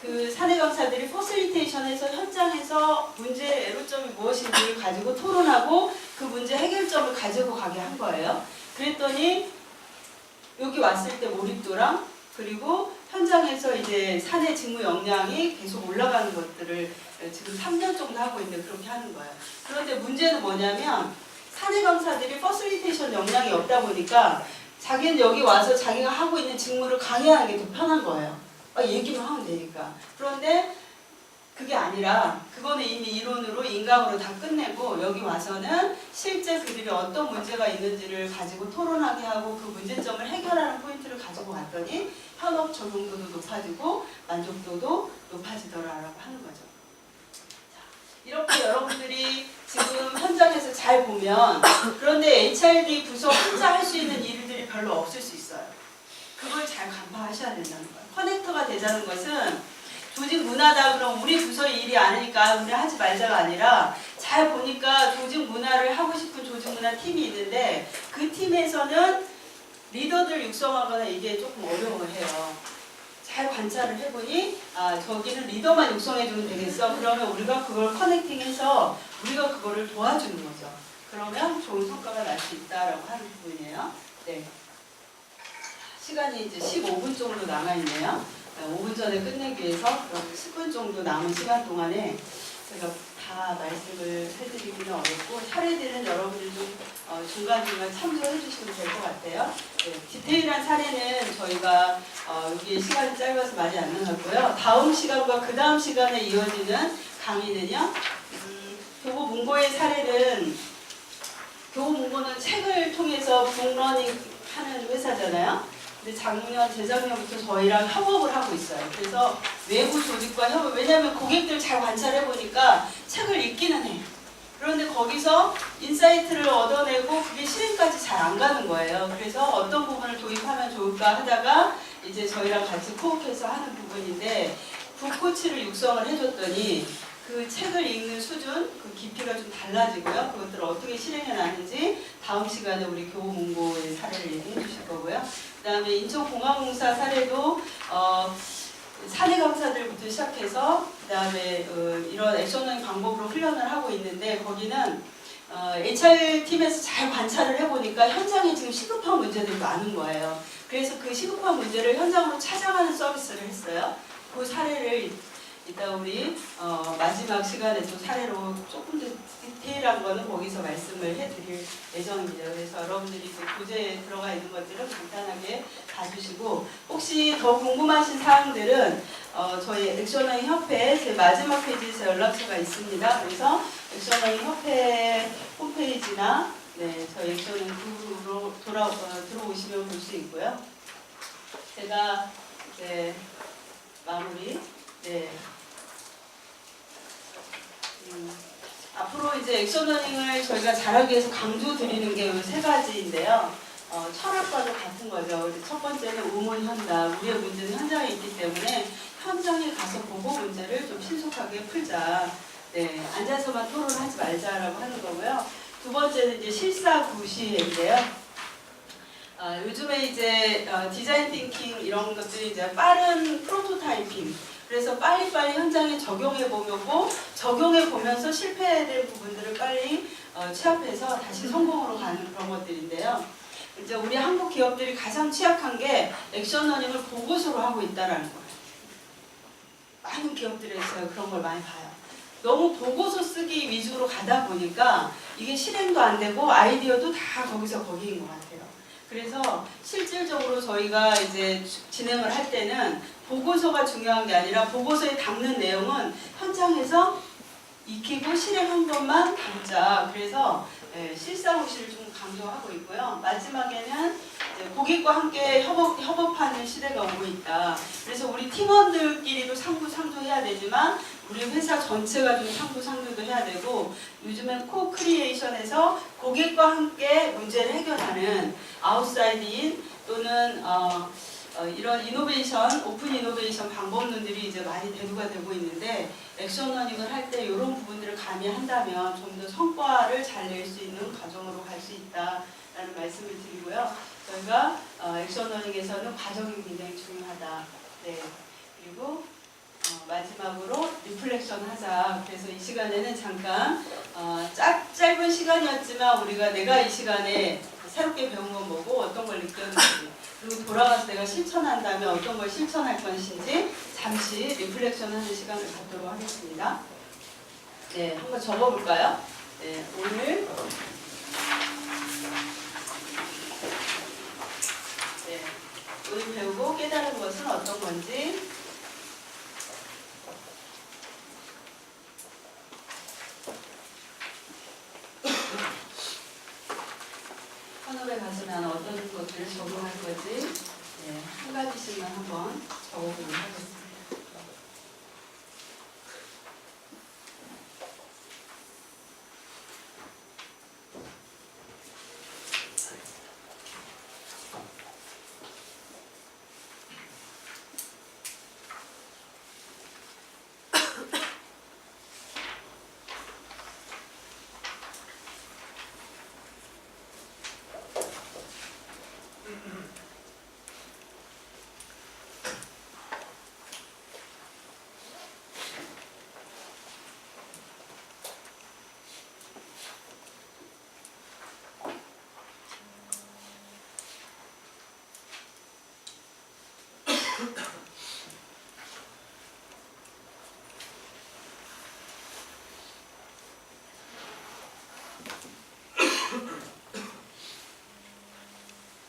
그 사내 강사들이 퍼실리테이션에서 현장에서 문제의 애로점이 무엇인지를 가지고 토론하고 그 문제 해결점을 가지고 가게 한 거예요. 그랬더니 여기 왔을 때 몰입도랑 그리고 현장에서 이제 사내 직무 역량이 계속 올라가는 것들을 지금 3년 정도 하고 있는데 그렇게 하는 거예요. 그런데 문제는 뭐냐면 사내 강사들이 퍼실리테이션 역량이 없다 보니까 자기는 여기 와서 자기가 하고 있는 직무를 강의하는 게 더 편한 거예요. 얘기만 하면 되니까. 그런데 그게 아니라 그거는 이미 이론으로 인강으로 다 끝내고 여기 와서는 실제 그들이 어떤 문제가 있는지를 가지고 토론하게 하고 그 문제점을 해결하는 포인트를 가지고 갔더니 현업 적용도도 높아지고 만족도도 높아지더라라고 하는 거죠. 자, 이렇게 여러분들이 지금 현장에서 잘 보면 그런데 HRD 부서 혼자 할 수 있는 일들이 별로 없을 수 있어요. 그걸 잘 간파하셔야 된다는 거예요. 커넥터가 되자는 것은 조직 문화다 그럼 우리 부서의 일이 아니니까 우리 하지 말자가 아니라 잘 보니까 조직 문화를 하고 싶은 조직 문화 팀이 있는데 그 팀에서는 리더들 육성하거나 이게 조금 어려워해요. 잘 관찰을 해보니 아 저기는 리더만 육성해주면 되겠어. 그러면 우리가 그걸 커넥팅해서 우리가 그거를 도와주는 거죠. 그러면 좋은 성과가 날 수 있다라고 하는 부분이에요. 네. 시간이 이제 15분 정도 남아있네요. 5분 전에 끝내기 위해서 10분 정도 남은 시간 동안에 제가 다 말씀을 해드리기는 어렵고 사례들은 여러분들 좀 중간중간 참조해 주시면 될 것 같아요. 네, 디테일한 사례는 저희가 여기 시간이 짧아서 많이 안 나갔고요. 다음 시간과 그 다음 시간에 이어지는 강의는요. 교보문고의 사례는 교보문고는 책을 통해서 북러닝 하는 회사잖아요. 근데 작년, 재작년부터 저희랑 협업을 하고 있어요. 그래서 외부 조직과 협업, 왜냐하면 고객들 잘 관찰해보니까 책을 읽기는 해. 그런데 거기서 인사이트를 얻어내고 그게 실행까지 잘 안 가는 거예요. 그래서 어떤 부분을 도입하면 좋을까 하다가 이제 저희랑 같이 코업해서 하는 부분인데 북코치를 육성을 해줬더니 그 책을 읽는 수준, 그 깊이가 좀 달라지고요. 그것들을 어떻게 실행해 나는지 다음 시간에 우리 교보문고의 사례를 얘기해 주실 거고요. 그 다음에 인천공항공사 사례도 사내 강사들부터 시작해서 그 다음에 이런 액션러닝 방법으로 훈련을 하고 있는데 거기는 HR팀에서 잘 관찰을 해보니까 현장에 지금 시급한 문제들이 많은 거예요. 그래서 그 시급한 문제를 현장으로 찾아가는 서비스를 했어요. 그 사례를 이따 우리 마지막 시간에 또 사례로 조금 더 디테일한 거는 거기서 말씀을 해드릴 예정입니다. 그래서 여러분들이 그 교재에 들어가 있는 것들은 간단하게 봐주시고 혹시 더 궁금하신 사항들은 저희 액션러닝 협회 제 마지막 페이지에서 연락처가 있습니다. 그래서 액션러닝 협회 홈페이지나 네, 저희 액션러닝 그룹으로 들어오시면 볼 수 있고요. 제가 이제 마무리. 네. 앞으로 이제 액션러닝을 저희가 잘하기 위해서 강조드리는 게 이 세 가지인데요. 철학과도 같은 거죠. 첫 번째는 우문현답. 우리의 문제는 현장에 있기 때문에 현장에 가서 보고 문제를 좀 신속하게 풀자. 네, 앉아서만 토론하지 말자라고 하는 거고요. 두 번째는 이제 실사구시인데요. 요즘에 이제 디자인 띵킹 이런 것들이 이제 빠른 프로토타이핑 그래서 빨리빨리 현장에 적용해보고 적용해보면서 실패된 부분들을 빨리 취합해서 다시 성공으로 가는 그런 것들인데요. 이제 우리 한국 기업들이 가장 취약한 게 액션러닝을 보고서로 하고 있다는 거예요. 많은 기업들에서 그런 걸 많이 봐요. 너무 보고서 쓰기 위주로 가다 보니까 이게 실행도 안 되고 아이디어도 다 거기서 거기인 것 같아요. 그래서 실질적으로 저희가 이제 진행을 할 때는 보고서가 중요한 게 아니라 보고서에 담는 내용은 현장에서 익히고 실행한 것만 담자. 그래서 실사고시를 좀 강조하고 있고요. 마지막에는 고객과 함께 협업하는 시대가 오고 있다. 그래서 우리 팀원들끼리도 상부상조해야 되지만 우리 회사 전체가 좀 상부상조도 해야 되고 요즘엔 코크리에이션에서 고객과 함께 문제를 해결하는 아웃사이드인 또는 이런 이노베이션, 오픈 이노베이션 방법론들이 이제 많이 대두가 되고 있는데 액션러닝을 할 때 이런 부분들을 가미한다면 좀 더 성과를 잘 낼 수 있는 과정으로 갈 수 있다라는 말씀을 드리고요. 저희가 액션러닝에서는 과정이 굉장히 중요하다. 네. 그리고 마지막으로 리플렉션 하자. 그래서 이 시간에는 잠깐 짧은 시간이었지만 우리가 내가 이 시간에 새롭게 배운 건 뭐고 어떤 걸 느꼈는지 그리고 돌아가서 내가 실천한다면 어떤 걸 실천할 것인지 잠시 리플렉션 하는 시간을 갖도록 하겠습니다. 네, 한번 적어볼까요? 네, 오늘 배우고 깨달은 것은 어떤 건지 헌업에 가서는 어떤 것들을 적용할 거지 한 가지씩만 한번 적어보도록 하겠습니다.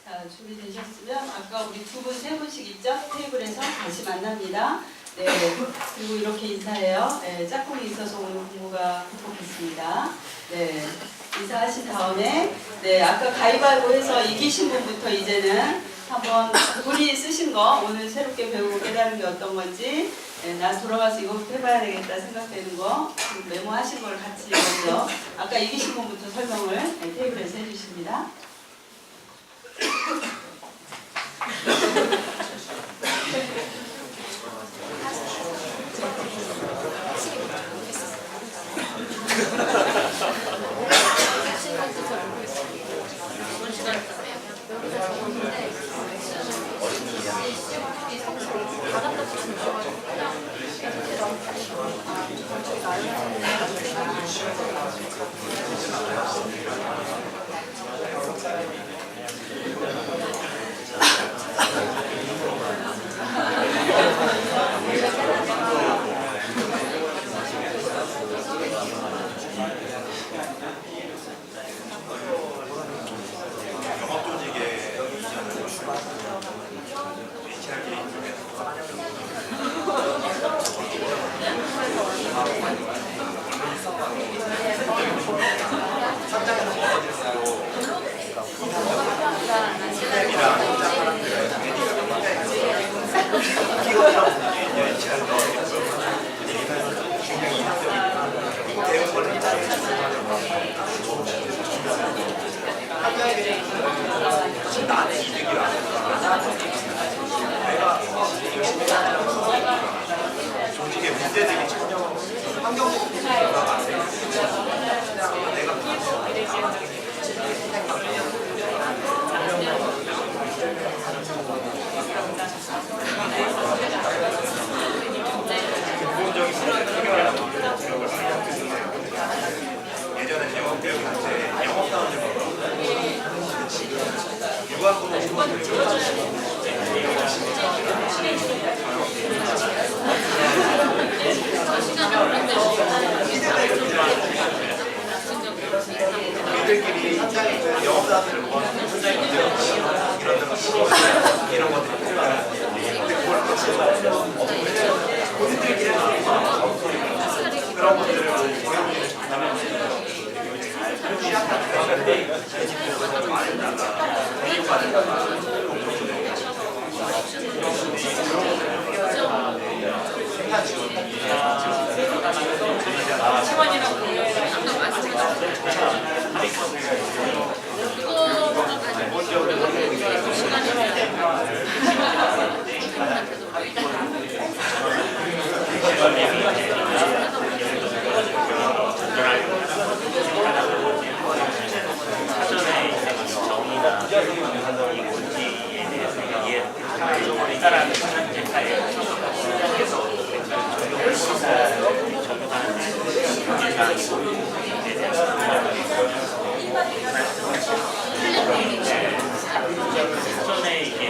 자, 준비되셨으면 아까 우리 두 분, 세 분씩 있죠? 테이블에서 다시 만납니다. 네, 그리고 이렇게 인사해요. 네, 짝꿍이 있어서 오늘 공부가 행복했습니다. 네, 인사하신 다음에 네, 아까 가위바위보 해서 이기신 분부터 이제는 한번 본인이 쓰신 거 오늘 새롭게 배우고 깨달은 게 어떤 건지 나 돌아가서 이거부터 해봐야 되겠다 생각되는 거 메모하신 걸 같이 먼저 아까 이기신 분부터 설명을 테이블에서 해주십니다. 네. 우리들끼리 현장에서 영업사들을 모아서 현장에 문제가 없으면 이런 데가 싫어요. 이런 것들이 필요하다. 근데 그걸 본인들끼리 그런 것들을 공연을 전하면 시작하는 데 말에다가 회의받에다가 생산 지원 시간이랑 공연이랑 아까 말씀하신 사전에 정의나 이 뭔지에 대해서 이해를 따라하는 제타예요. 사전에 이게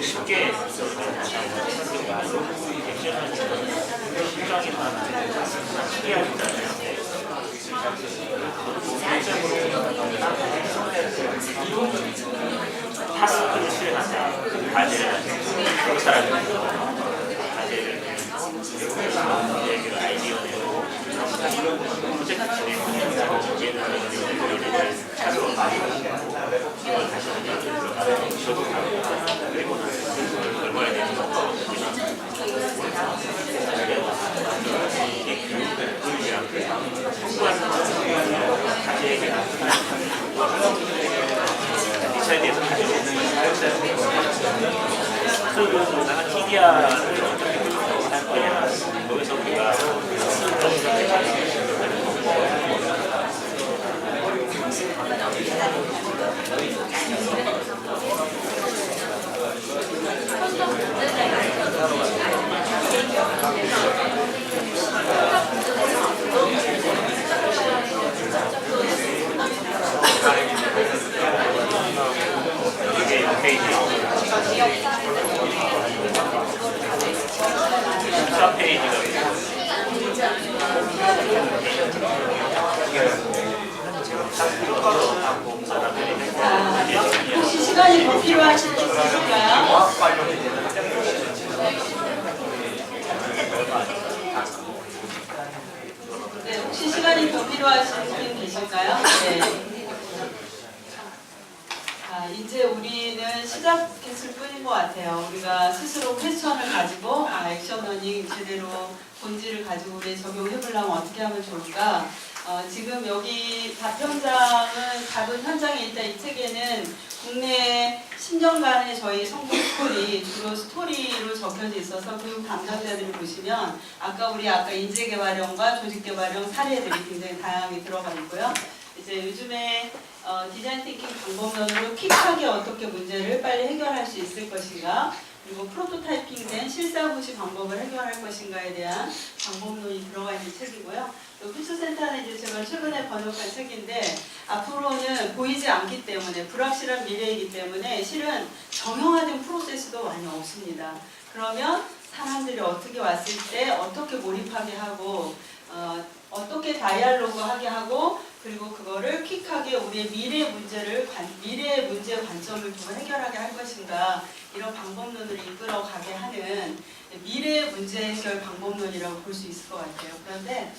쉽게 타스크를 수행한다. 과제를 그 사람이 과제를 아이디어 내고 프로젝트 진행하는 문제를 차로 많이 다시 저도 그리고 얼마나 되는 거 이게 교육이랑 풍부한 과제에게 리차에 대해서 가지고 있는 TDR을 어떻게 할 거냐 거기서 우리가 이게 6페이지 14페이지가 혹시 시간이 더 필요하신 분 있을까요? 네, 혹시 시간이 더 필요하신 분 계실까요? 네. 이제 우리는 시작했을 뿐인 것 같아요. 우리가 스스로 퀘스천을 가지고 액션 러닝 제대로 본질을 가지고 우리 적용해 보려면 어떻게 하면 좋을까? 지금 여기 답현장은 답은 현장에 있다. 이 책에는 국내 10년간의 저희 성공 스토리, 주로 스토리로 적혀져 있어서 교육 담당자들을 보시면 아까 인재개발형과 조직개발형 사례들이 굉장히 다양하게 들어가 있고요. 이제 요즘에 디자인 띵킹 방법론으로 퀵하게 어떻게 문제를 빨리 해결할 수 있을 것인가, 그리고 프로토타이핑된 실사구시 방법을 해결할 것인가에 대한 방법론이 들어가 있는 책이고요. 또 필수센터는 이제 제가 최근에 번역한 책인데 앞으로는 보이지 않기 때문에 불확실한 미래이기 때문에 실은 정형화된 프로세스도 많이 없습니다. 그러면 사람들이 어떻게 왔을 때 어떻게 몰입하게 하고 어떻게 다이얼로그 하게 하고 그리고 그거를 퀵하게 우리의 미래의 문제 관점을 두고 해결하게 할 것인가, 이런 방법론을 이끌어가게 하는 미래의 문제 해결 방법론이라고 볼 수 있을 것 같아요. 그런데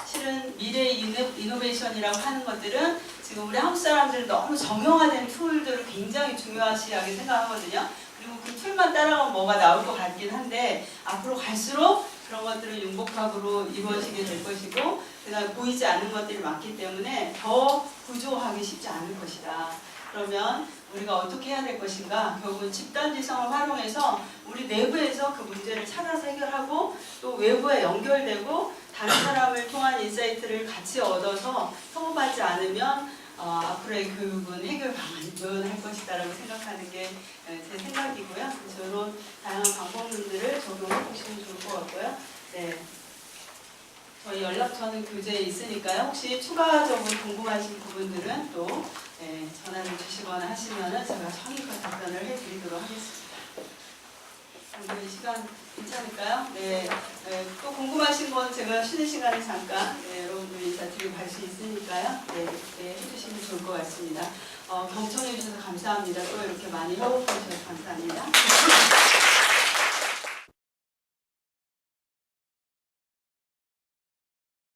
실은 미래 이노베이션이라고 하는 것들은 지금 우리 한국 사람들은 너무 정형화된 툴들을 굉장히 중요시하게 생각하거든요. 그리고 그 툴만 따라가면 뭐가 나올 것 같긴 한데 앞으로 갈수록 그런 것들은 융복합으로 이루어지게 될 것이고, 그다음에 보이지 않는 것들이 많기 때문에 더 구조하기 쉽지 않을 것이다. 그러면 우리가 어떻게 해야 될 것인가? 결국은 집단지성을 활용해서 우리 내부에서 그 문제를 찾아서 해결하고 또 외부에 연결되고 다른 사람을 통한 인사이트를 같이 얻어서 협업하지 않으면 앞으로의 교육은 해결 방안은 할 것이다라고 생각하는 게 제 생각이고요. 그래서 이런 다양한 방법론들을 적용해 보시면 좋을 것 같고요. 네. 저희 연락처는 교재에 있으니까요. 혹시 추가적으로 궁금하신 부분들은 또 전화를 주시거나 하시면은 제가 성의껏 답변을 해드리도록 하겠습니다. 오늘 시간 괜찮을까요? 네. 또 궁금하신 건 제가 쉬는 시간에 잠깐 여러분들 인사드리고 갈 수 있으니까요. 네, 해주시면 좋을 것 같습니다. 경청해 주셔서 감사합니다. 또 이렇게 많이 협업해 주셔서 감사합니다.